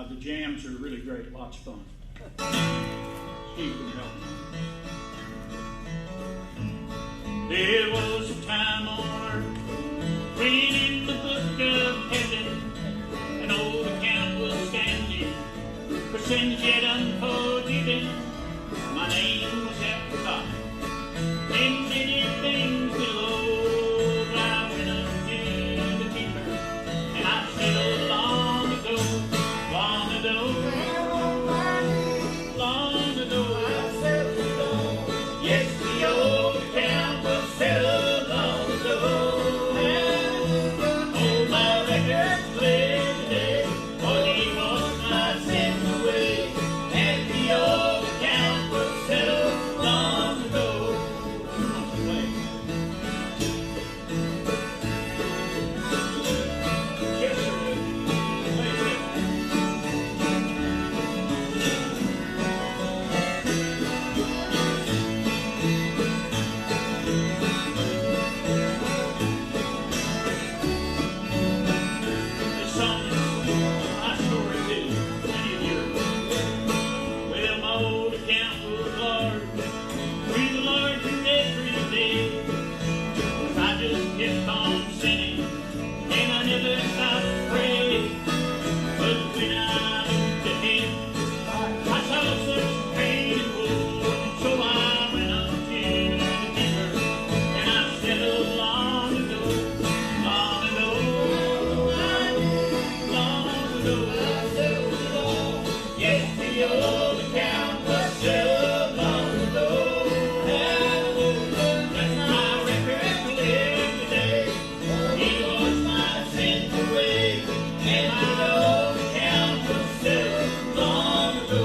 the jams are really great. Lots of fun. Steve can help me. There was a time on earth, reading the book of heaven, an old sins yet unforgiven. My name was half forgotten. And many things below, but I went unto the keeper, and I settled long ago, long ago, long ago. Yes, the old account was settled long ago. Oh, my record's clear today, for he washed my sins away, and the old account was settled long ago. Yes, sir. This song is my story too, many of yours. Well, my old account was large, we were larger every day. 'Cause I just kept on sinning, and I never stopped to pray. But when I looked ahead, I saw such pain and woe, so I went unto the keeper, and I settled long ago, long ago, long ago. Yes, the old account was settled long ago. That's my record clear today. He washed my sins away, and my old account was settled long ago.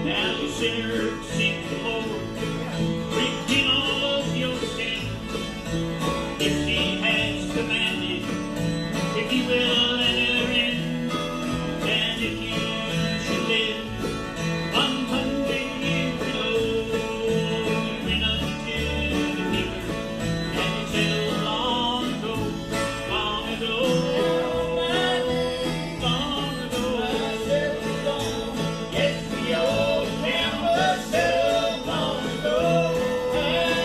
Now you sinner, seek the Lord, repent all of your sins. If He has commanded, if you will enter in, and if you should live 100 years below, you went unto the keeper, and you settled long ago, long ago, long ago. Yes, the old town was settled long ago. And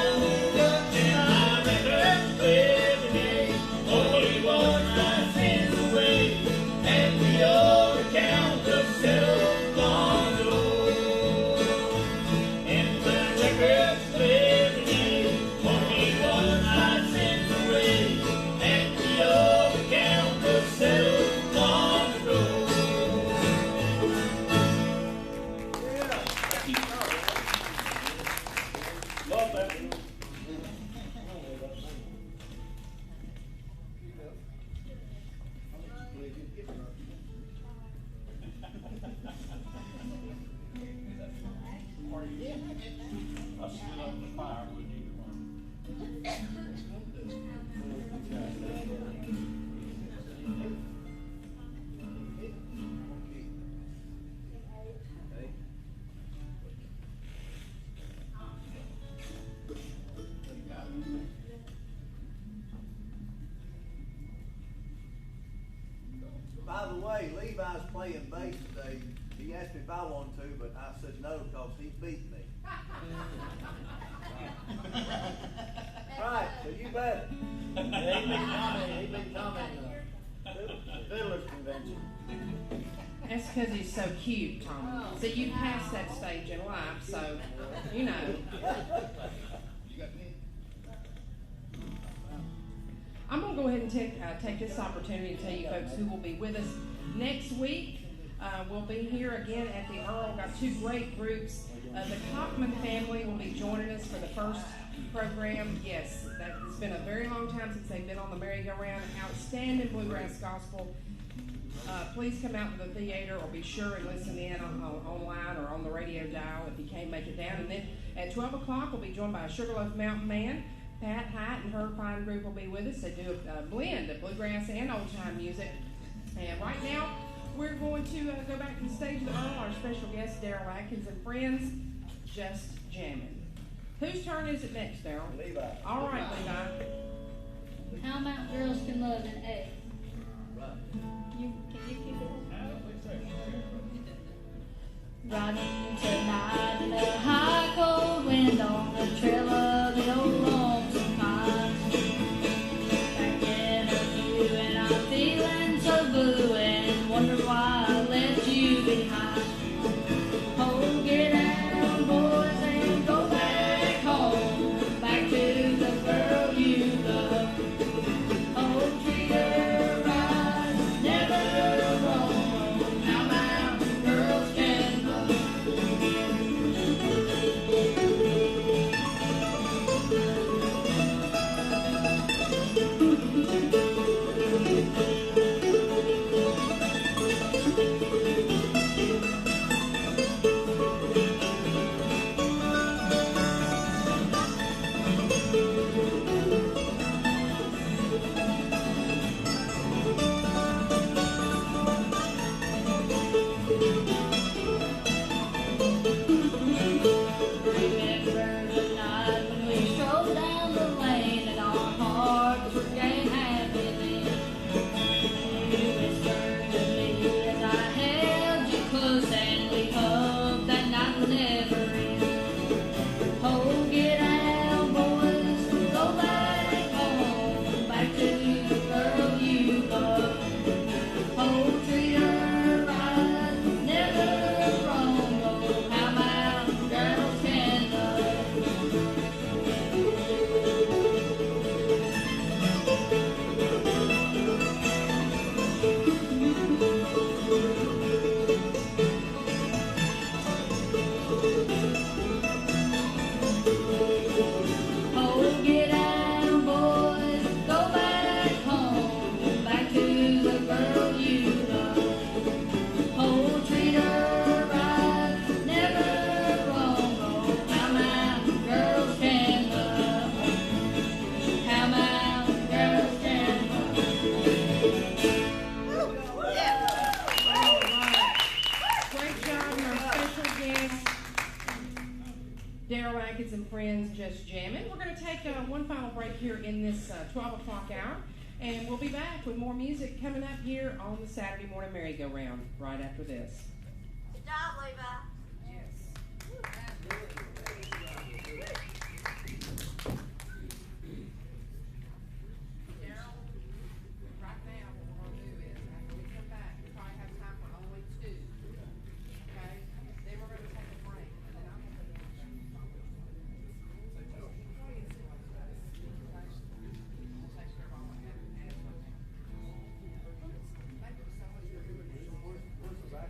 my record's clear today, for He washed my sins away, and the old account was settled long ago. And my record's clear today, for He washed my sins away, and the old account was settled long ago. Love that. I'll sit up the fire with you. By the way, Levi's playing bass today. He asked me if I wanted to, but I said no because he beat me. Right, so you better. Yeah, he been commenting Fiddler's Convention. That's because he's so cute, Tom. So you passed that stage in life, so you know. I'm going to go ahead and take this opportunity to tell you folks who will be with us next week. We'll be here again at the Earl. Got two great groups. The Cockman family will be joining us for the first program. Yes, it's been a very long time since they've been on the merry-go-round. Outstanding bluegrass gospel. Please come out to the theater or be sure and listen in online or on the radio dial if you can't make it down. And then at 12 o'clock, we'll be joined by a Sugarloaf Mountain Man. Pat Hyatt and her fine group will be with us. They do a blend of bluegrass and old-time music. And right now, we're going to go back to the stage of the Earl. Our special guest, Daryl Atkins and friends, just jamming. Whose turn is it next, Daryl? Levi. All right, Levi. How about girls can love in A? Right. Can you keep it on? Riding tonight in a high cold wind on the trail of the old lonesome pine. Back in a view and I'm feeling so blue and wonder why I left you behind. Oh, get down, boys, and go back home, back to the girl you love. Oh, treat her right, never wrong. How about girls can love? Remember the night when we strolled down the lane and our hearts were gay happy then. You whispered to me as I held you close and we hoped that night would never end. Oh, get out, boys, go back home, back to the girl you love. Oh, treat her right, never wrong. Oh, how about girls can love? Oh, get out, boys, go back home, back to the girl you love. Oh, treat her right, never wrong. Oh, how about girls can love? How about girls can love? All right. Great job, and our special guest, Daryl Atkins and friends, just jamming. We're going to take one final break here in this 12 o'clock hour, and we'll be back with more music coming up here on the Saturday morning merry-go-round right after this. Good job, Levi. Daryl, right now, what we're going to do is, after we come back, we probably have time for only two. Okay? Then we're going to take a break, and then I'm going to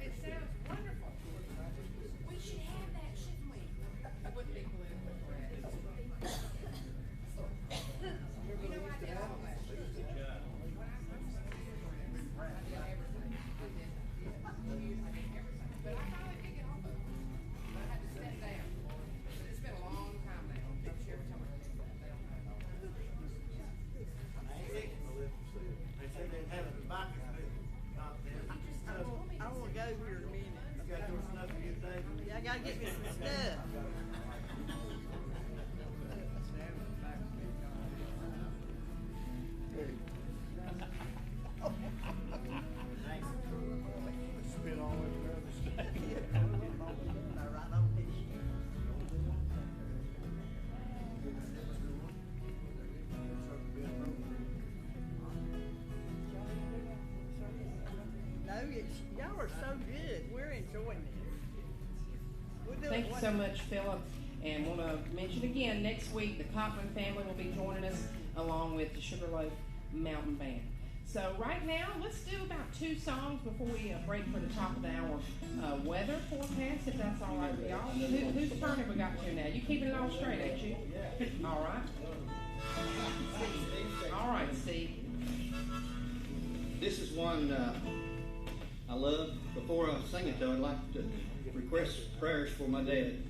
It sounds wonderful. We should have that, shouldn't we? It wouldn't be politically correct. You know, I did all that. But I finally did get off of it. But I had to step down. But it's been a long time now. I'm sure every time I do that, they don't know. They say they have a tobacco out there. I want to go here in a minute. You got your stuff for your thing? Yeah, I gotta get me some stuff. Spit all over the state. Right on this. No, y'all are so good. We're enjoying this. We'll do Thank it you one so day. much, Philip. And want to mention again, next week, the Cochran family will be joining us along with the Sugarloaf Mountain Band. So right now, let's do about 2 songs before we break for the top of the hour weather forecast, if that's all right with y'all. Whose turn have we got to now? You keeping it all straight, ain't you? All right. All right, Steve. This is one I love. Before I sing it, though, I'd like to request prayers for my dad.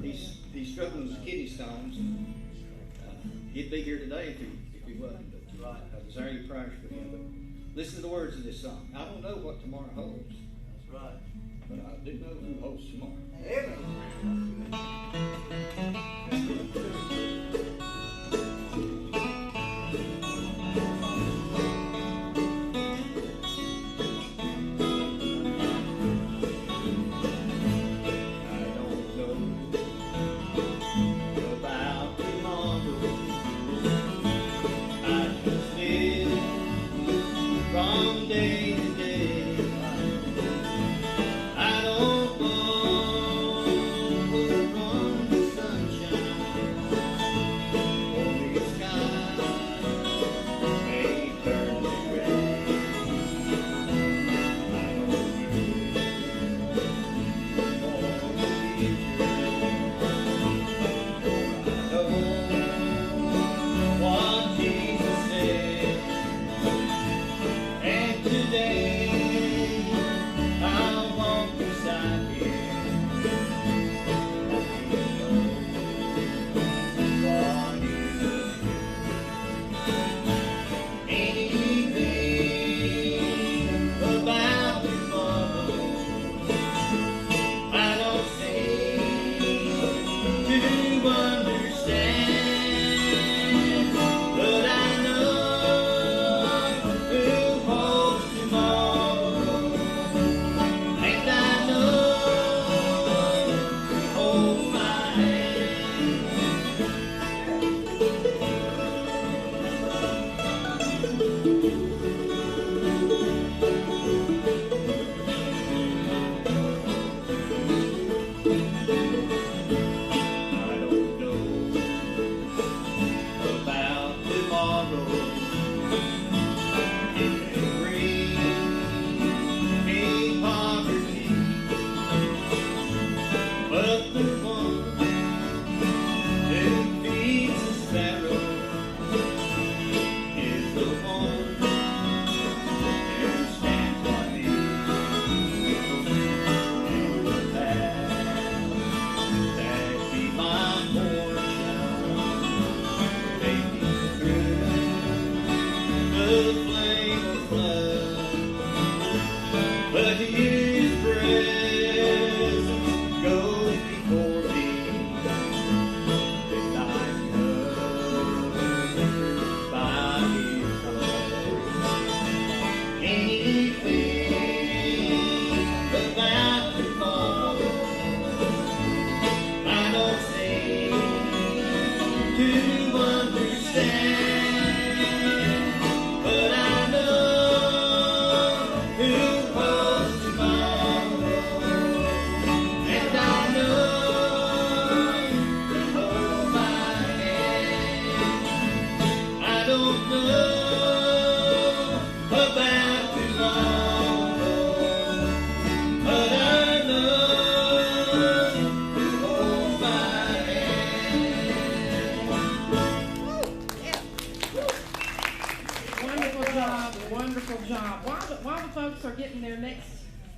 He's struggling with kidney stones. He'd be here today if he wasn't. But I desire your prayers for him. But listen to the words of this song. I don't know what tomorrow holds. That's right. But I do know who holds tomorrow. Amen.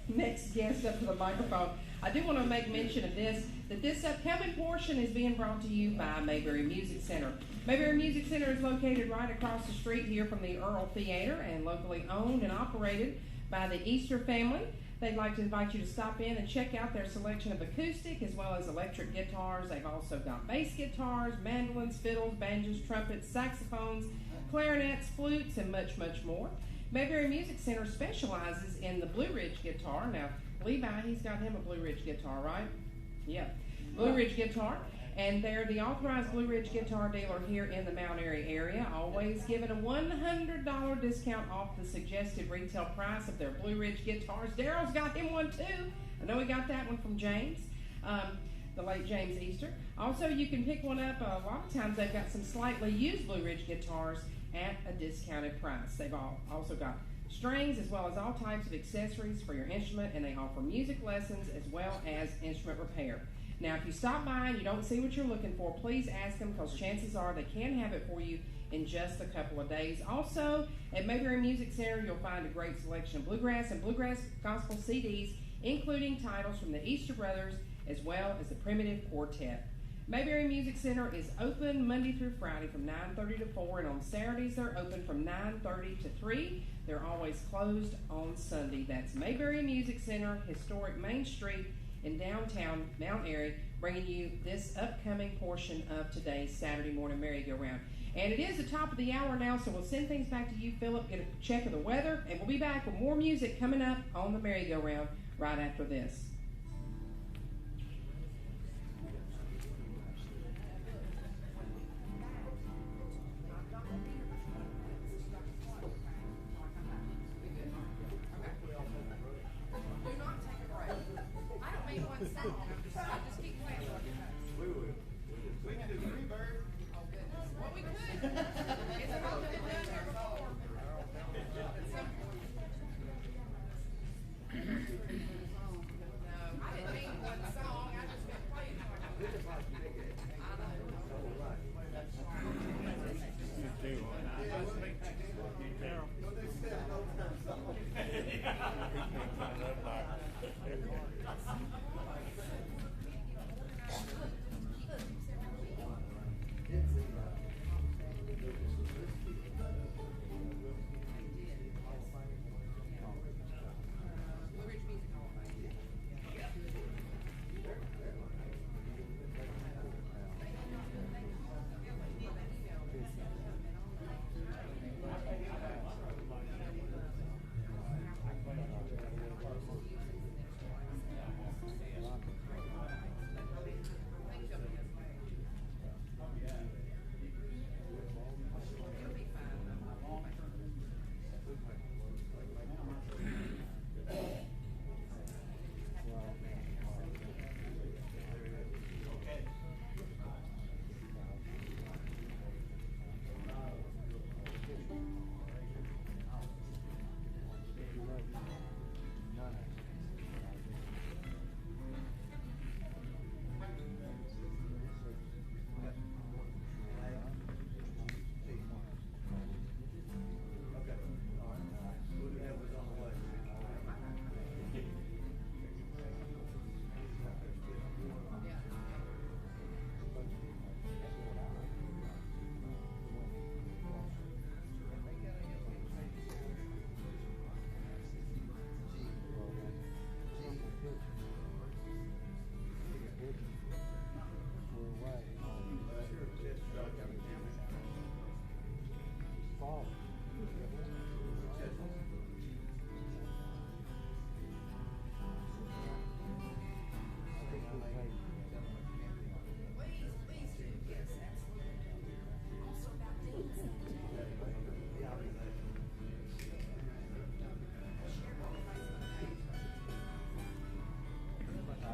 Next guest up to the microphone. I do want to make mention of this, that this upcoming portion is being brought to you by Mayberry Music Center. Mayberry Music Center is located right across the street here from the Earl Theater and locally owned and operated by the Easter family. They'd like to invite you to stop in and check out their selection of acoustic as well as electric guitars. They've also got bass guitars, mandolins, fiddles, banjos, trumpets, saxophones, clarinets, flutes, and much, much more. Mayberry Music Center specializes in the Blue Ridge guitar. Now, Levi, he's got him a Blue Ridge guitar, right? Yeah, Blue Ridge guitar. And they're the authorized Blue Ridge guitar dealer here in the Mount Airy area, always giving a $100 discount off the suggested retail price of their Blue Ridge guitars. Daryl's got him one too. I know he got that one from James, the late James Easter. Also, you can pick one up. A lot of times they've got some slightly used Blue Ridge guitars at a discounted price. They've also got strings as well as all types of accessories for your instrument, and they offer music lessons as well as instrument repair. Now, if you stop by and you don't see what you're looking for, please ask them, because chances are they can have it for you in just a couple of days. Also, at Mayberry Music Center, you'll find a great selection of bluegrass and bluegrass gospel CDs, including titles from the Easter Brothers as well as the Primitive Quartet. Mayberry Music Center is open Monday through Friday from 9:30 to 4, and on Saturdays they're open from 9:30 to 3. They're always closed on Sunday. That's Mayberry Music Center, historic Main Street in downtown Mount Airy, bringing you this upcoming portion of today's Saturday morning merry-go-round. And it is the top of the hour now, so we'll send things back to you, Philip, get a check of the weather, and we'll be back with more music coming up on the merry-go-round right after this. Just keep playing. We can do Freebird. Oh, goodness. Well, we could. It's about to be done here before. No, I didn't mean one song. I just meant playing.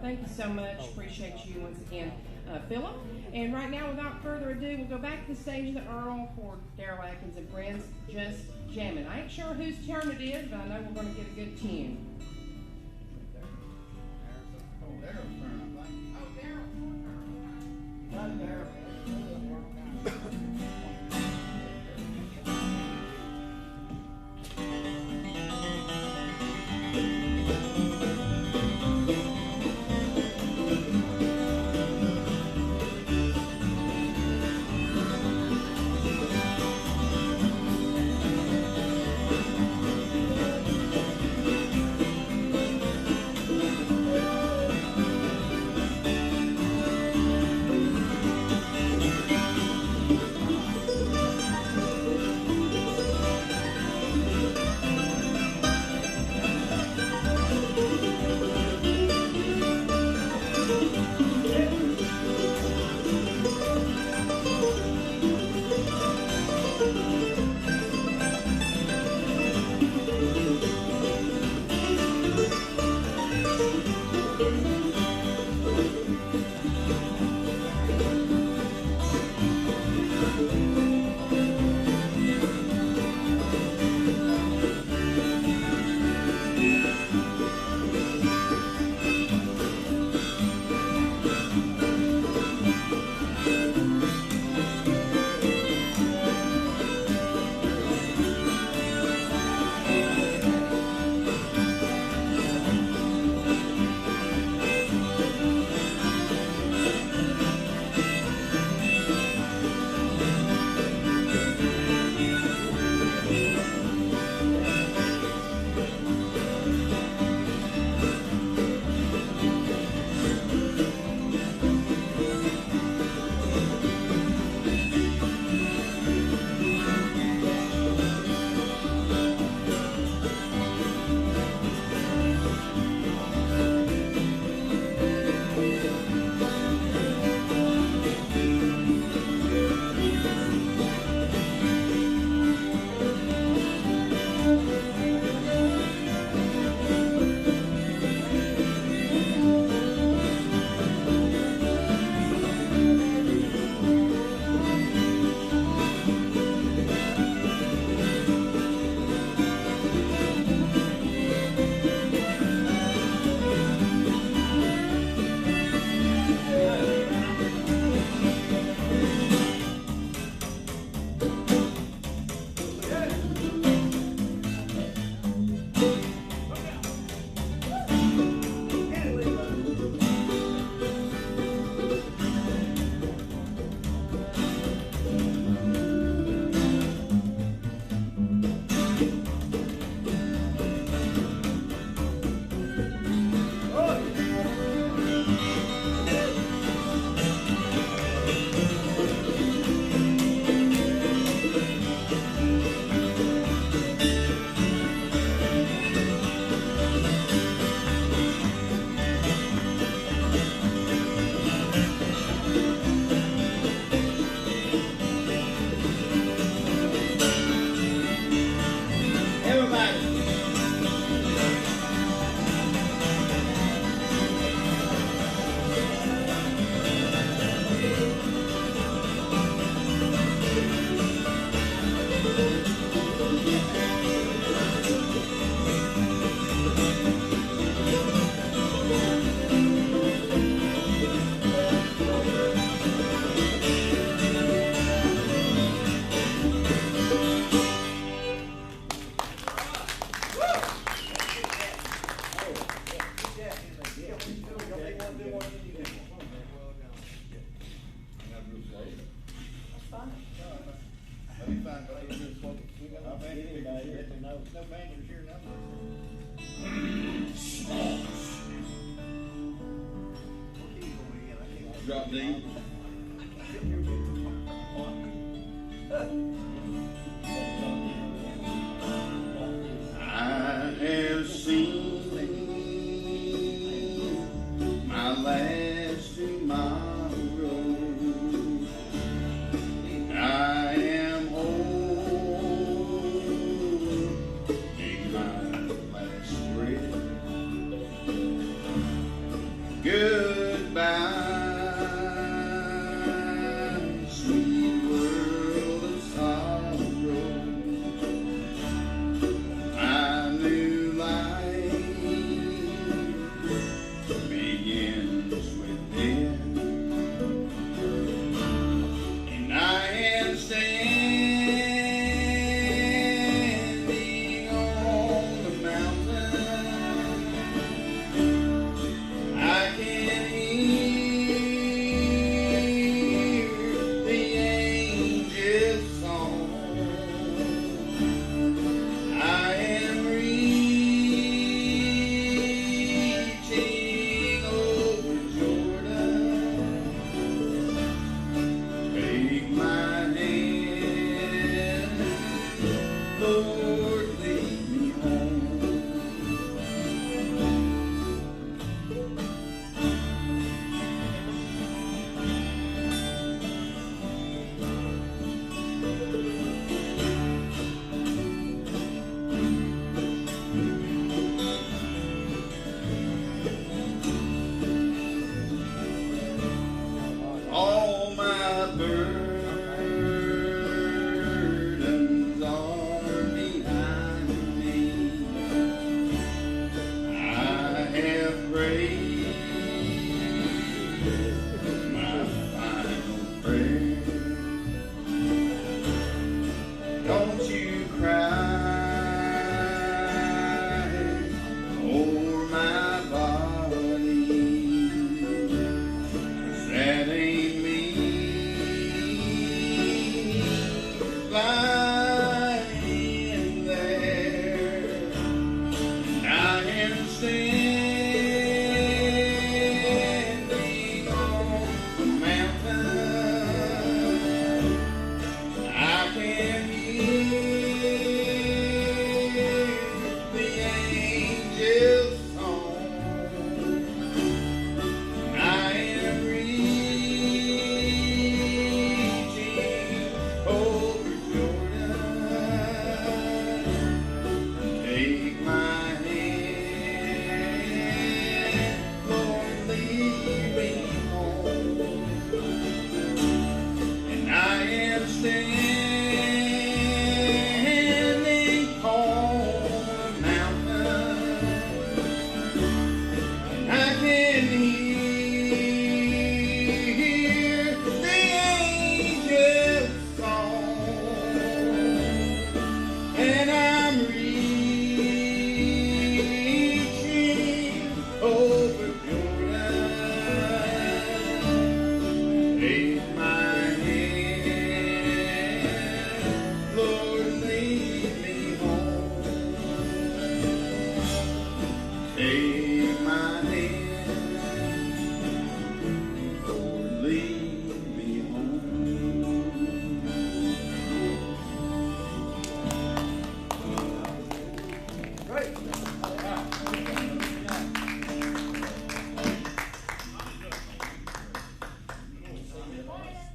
Thank you so much. Appreciate you once again, Philip. And right now, without further ado, we'll go back to the stage of the Earl for Daryl Atkins and friends just jamming. I ain't sure whose turn it is, but I know we're going to get a good tune. Oh, Daryl's turn, I think. Oh, Daryl. Not Daryl. That'd be fine, but we'll just focus. We got I'll no get band anybody pictures that here. knows. No band pictures here, nothing. Drop D. I have seen my last tomorrow. I am holding my last breath. Goodbye, sweet world of sorrow. My new life begins with death, and I am standing on the mountain. I can hear the angels' song. I am reaching over Jordan. Take my hand, Lord, lead me home. All my burdens are behind me. I have prayed my final prayer. Don't you cry o'er my body. That ain't me lying there. I am standing on the mountain. I can hear the angels' song. I am reaching over Jordan. Take my hand, Lord, lead me home. And I am standing on the mountain. I can hear the angels' song, and I'm reaching over Jordan. Take my hand, Lord, lead me home. Take my hand, Lord, lead me home. Great.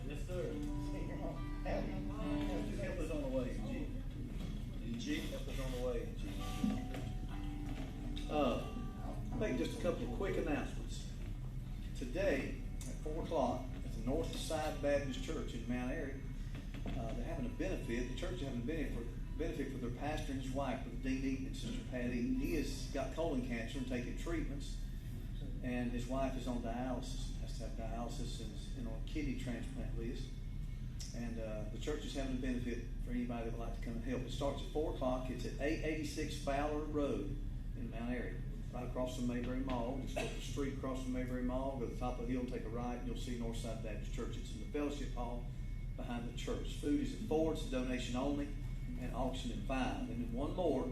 Yes, sir. Help us on the way, G. Help us on the way, G. Make just a couple of quick announcements. Today at 4 o'clock at the Northside Baptist Church in Mount Airy, they're having a benefit. The church is having a benefit for their pastor and his wife, Brother Dean Eaton and Sister Patty. He has got colon cancer and taking treatments, and his wife is on dialysis. Has to have dialysis and is on a kidney transplant list. And the church is having a benefit for anybody that would like to come and help. It starts at 4 o'clock. It's at 886 Fowler Road in Mount Airy, right across from Mayberry Mall. Just go up the street across from Mayberry Mall, go to the top of the hill and take a right, and you'll see Northside Baptist Church. It's in the fellowship hall behind the church. Food is at 4, it's a donation only, and auction at 5. And then one more,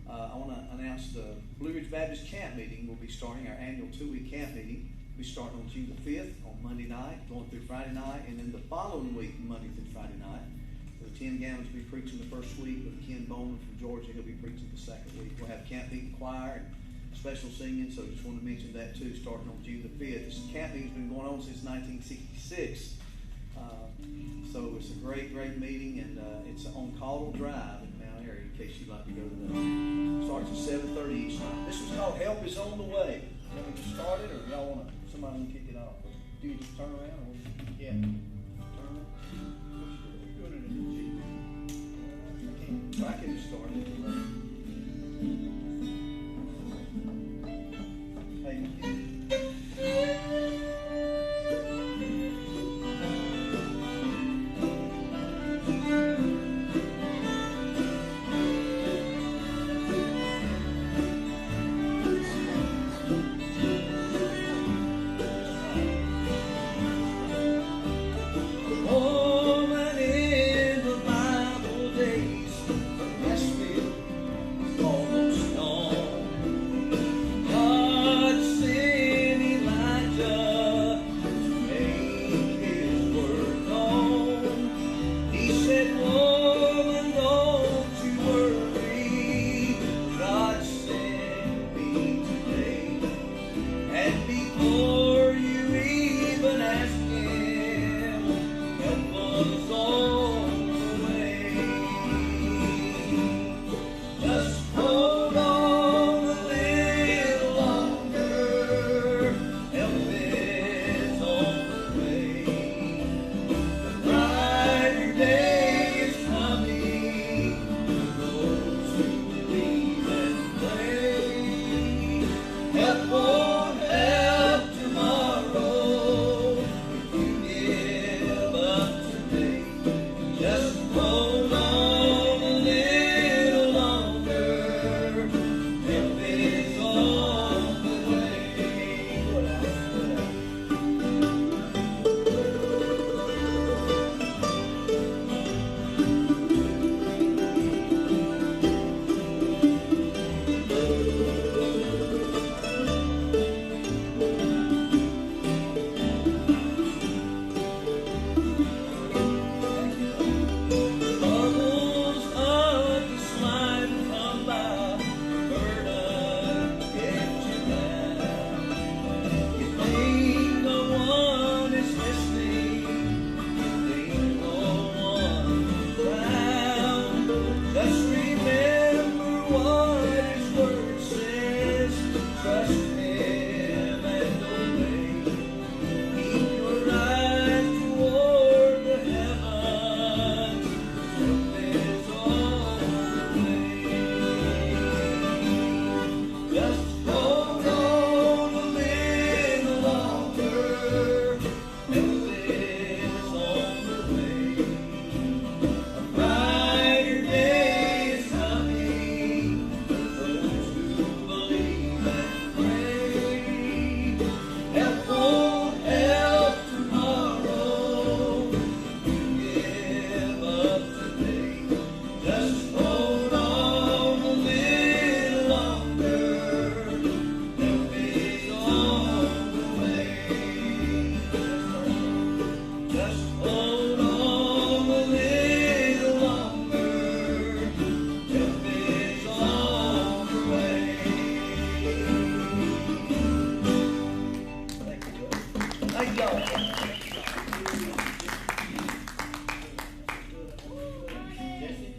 I want to announce the Blue Ridge Baptist Camp Meeting will be starting, our annual 2-week camp meeting. We'll be starting on June the 5th, on Monday night, going through Friday night, and then the following week, Monday through Friday night. So Ken Gowans will be preaching the first week, with Ken Bowman from Georgia, he'll be preaching the second week. We'll have camp meeting choir and special singing, so just want to mention that too, starting on June the 5th. This camp meeting's been going on since 1966. So it's a great meeting, and it's on Caudle Drive in the Mount area, in case you'd like to go to that. Starts at 7:30 each night. This was called Help Is On The Way. You want me to start it, or y'all want to, somebody want to kick it off? Do you just turn around, or yeah, turn around? Doing it in the G. I can just start it.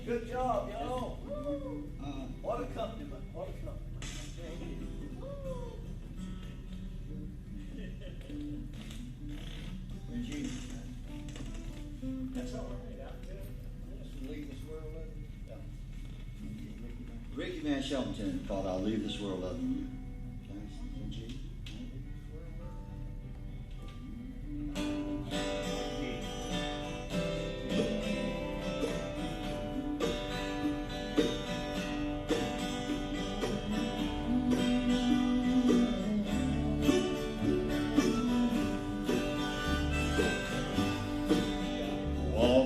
Good job, y'all. What a compliment. What a compliment. Regina. That's all right. Leave this world loving you. Ricky Van Shelton thought I'll leave this world loving you. Regina. Walk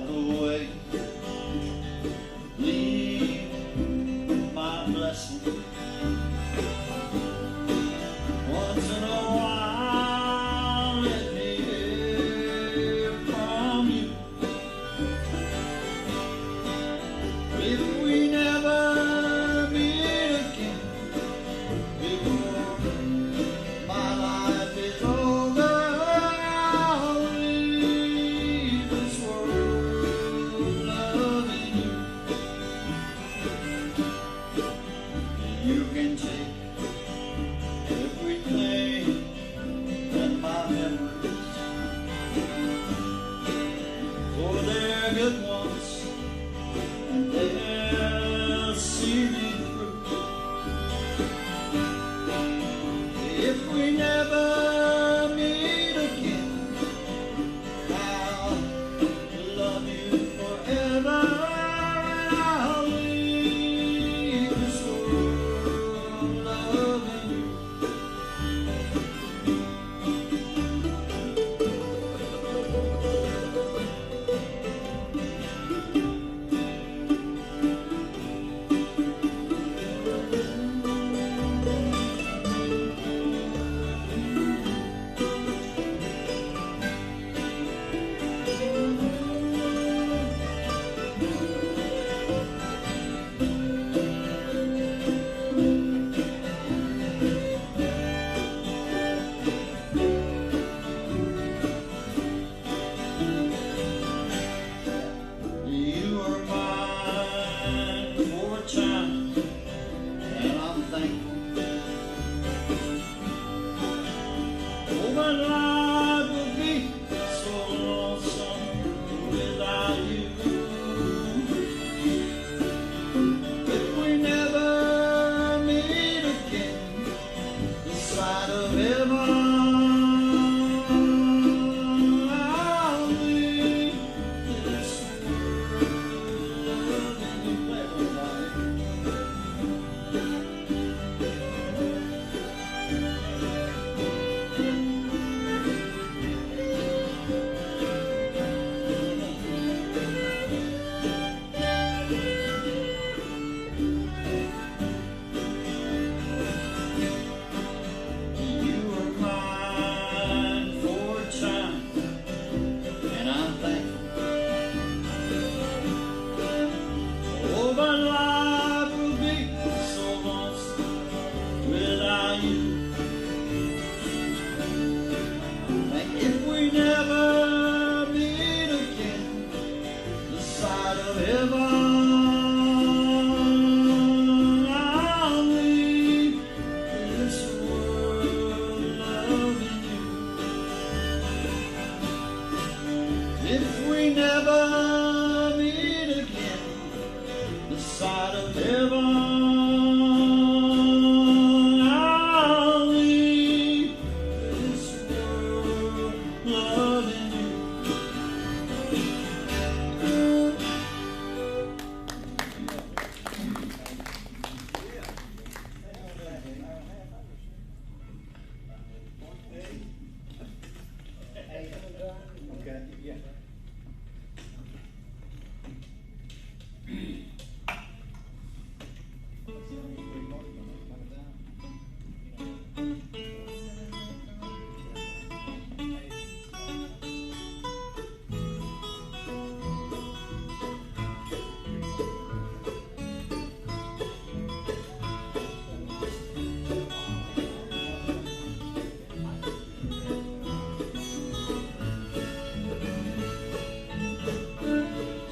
if we never meet again before my life is over, I'll leave this world loving you. You can take everything and my memories, for they're good ones and they'll see me through. If we never meet again, I'll love you forever, and I'll leave this world loving you. You are mine for a time, and I'm thankful. Oh, my life will be so lonesome without you. If we never meet again this side of heaven, I'll leave this You are mine for a time, and I'm thankful. Oh, my life will be so lonesome without you. And if we never meet again this side of heaven, I'll leave this world loving you. If we never meet again this side of heaven, I'll leave this world loving you. Okay, yeah.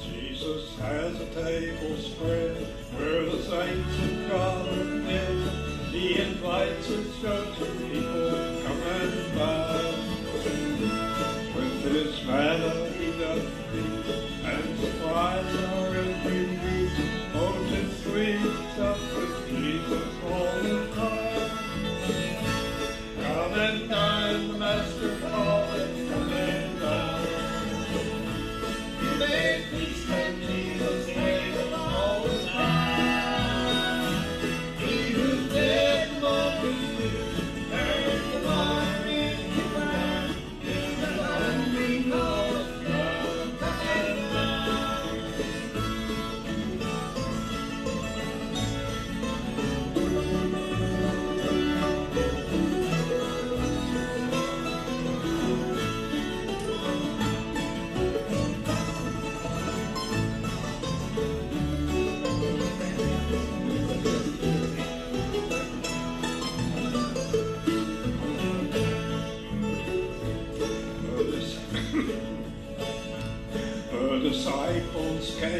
Jesus has a table spread where the saints of God are met. He invites his chosen people, come and buy. With his manna he does feed, and supplies our every need. Oh, 'tis sweet stuff with Jesus all the time. Come and dine, the Master calleth, come and dine. You may feast at Jesus' table all the time. He who fed the multitude, turned the water into wine, is the one we call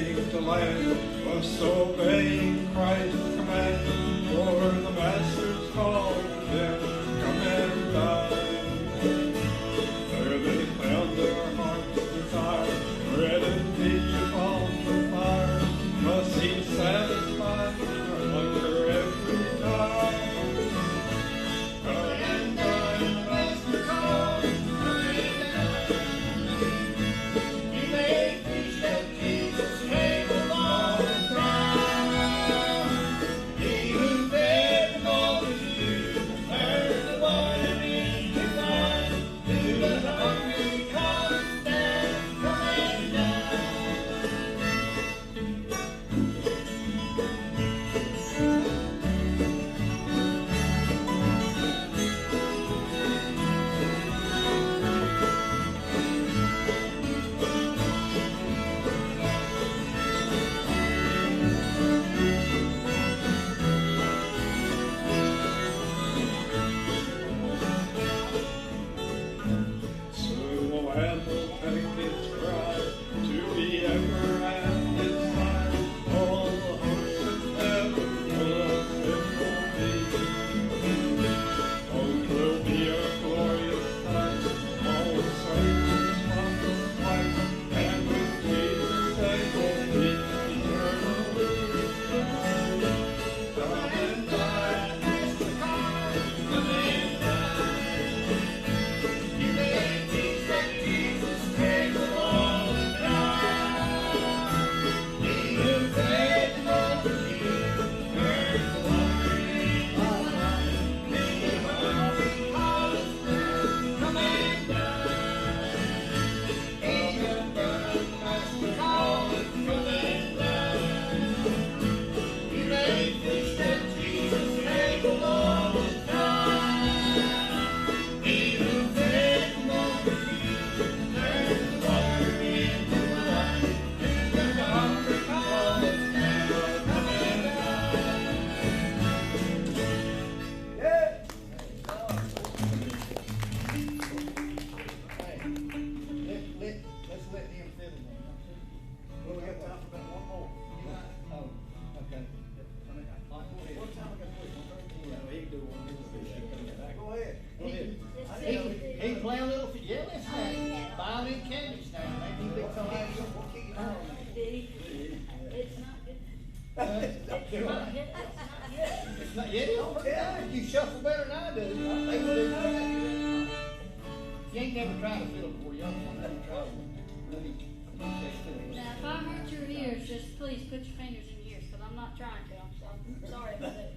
came to land, must obey Christ's command, for the Master's call them, come and dine. There they found their heart's desire, bread and peace upon the fire, must he satisfy our hunger every time. Come and dine, the Master calls, come and dine. He made feast at Jesus' table all the time. He who fed the multitude, turned the water into wine, to the hungry calls down, come and dine. Soon the land will take its pride to be ever at its side. All the hosts of heaven will it be. Oh, 'twill be a glorious night. All the saints spotless white, and with Jesus they will be eternally. Come and dine, Master calls, come and dine. You may feast at Jesus' table all the time. He who fed the multitude, turned the water into wine. The hungry calls down, come and dine. Come and dine, Master calls, come and dine. You may feast at Jesus' table all the time. He who fed the multitude, turned the water into wine. The hungry calls down, come and Let's let him fill in. Well, we got time for about one more. Oh, okay. What time we got to quit? Yeah, he can do one. Go ahead. Go ahead. He can play a little, yeah, let's violin candies now. Maybe he'll come out and we'll kick it on. It's not good. It's not yet. Don't tell him. You shuffle better than I do. I think we'll do that. You ain't never tried a fiddle before, you don't want to try one. Let me say fiddle. Now, if I hurt your ears, just please put your fingers in your ears, because I'm not trying to. I'm sorry about it.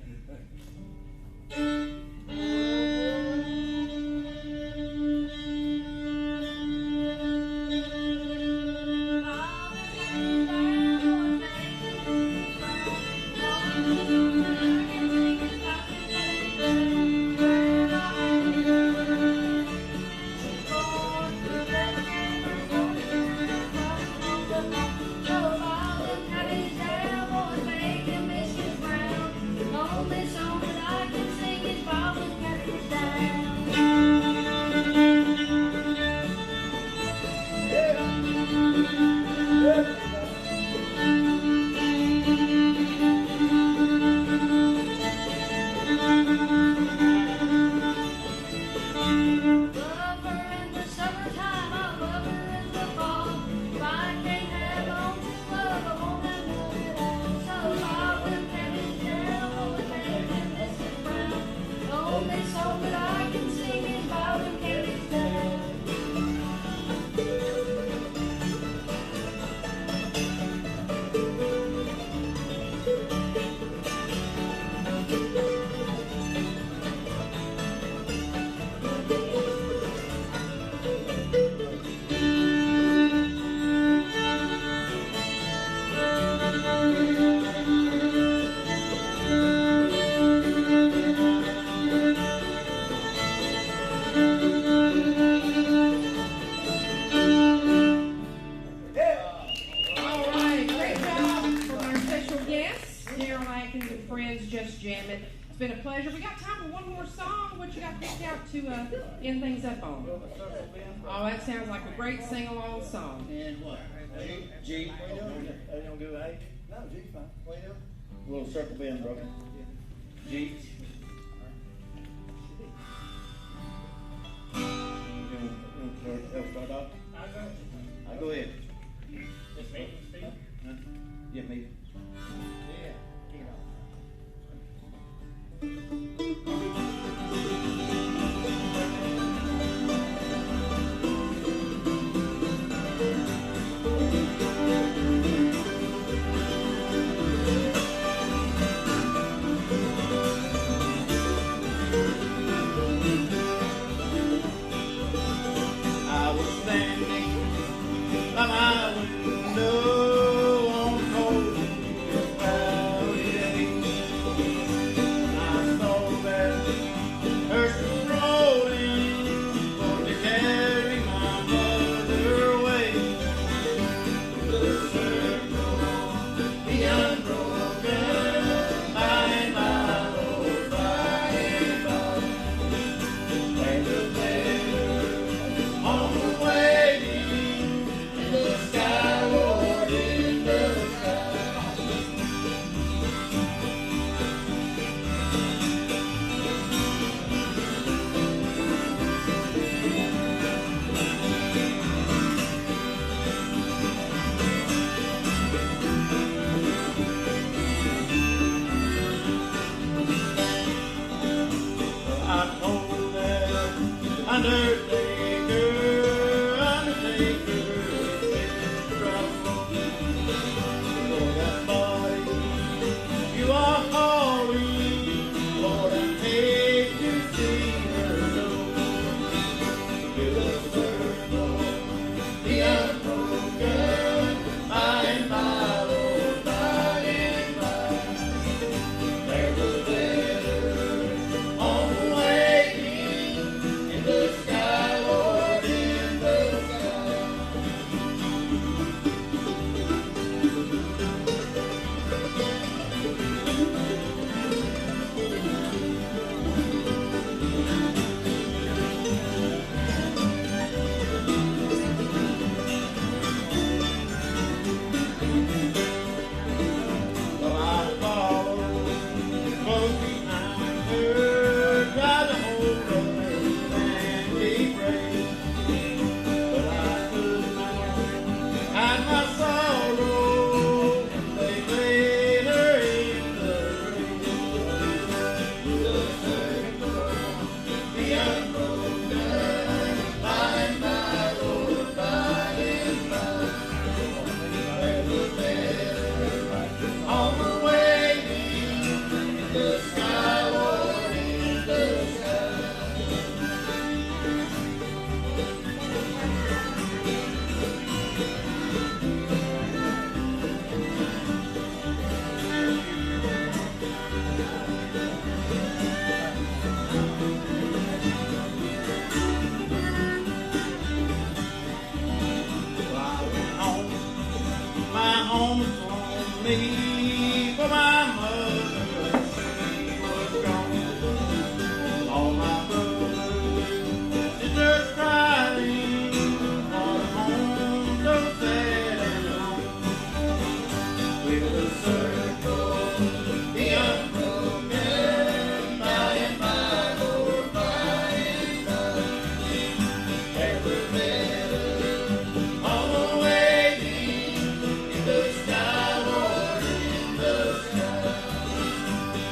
Only song that I can sing is Bible carries It's been a pleasure. We got time for one more song. What you got picked out to end things up on? Oh, that sounds like a great sing-along song. And what? G, what you doing? You don't give an A? No, G's fine. What you doing? Little circle bend, brother. G. I'll start off. I'll go ahead. This me, Steve? Huh? Yeah, me. Yeah, kick it off. I was standing by my window on a cold and cloudy day. I saw that hearse was rolling for to carry my mother away. The circle, the unbroken, by and by, Lord, by and by. And the better on the waiting in the sky, Lord, in the sky. I told that undertaker, it's trouble. Lord, that body you are calling, Lord, I hate to see her go. To the circle, the unbroken, by and by, Lord, by and by. There's a better on the waiting in the sky, Lord, in the sky. So I followed close behind her, tried to hold her and be brave, but I could not hide my sorrow, and they laid her in the grave. The circle, the unbroken, by and by, Lord, by and by. There's a better on the waiting in the sky, Lord, in the sky. So I went home. My home was on me, for my mother, she was gone. All my brothers, sisters crying, for a home so sad and alone. With the circle, the unbroken, by and by, Lord, by and by. There's a better on the waiting in the sky, Lord, in the sky.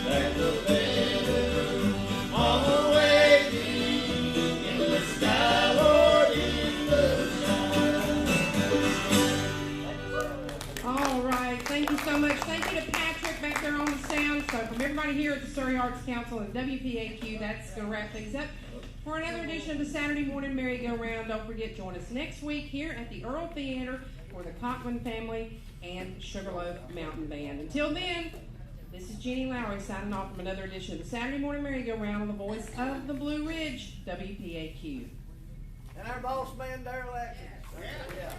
There's a better on the waiting in the sky, Lord, in the sky. All right, thank you so much. Thank you to Patrick back there on the sound. So from everybody here at the Surrey Arts Council and WPAQ, that's going to wrap things up for another edition of the Saturday Morning Merry-Go-Round. Don't forget, join us next week here at the Earl Theater for the Cochran family and Sugarloaf Mountain Band. Until then, this is Jenny Lowry signing off from another edition of the Saturday Morning Merry-Go-Round on the voice of the Blue Ridge, WPAQ. And our boss man, Darrell Atkins. Yeah.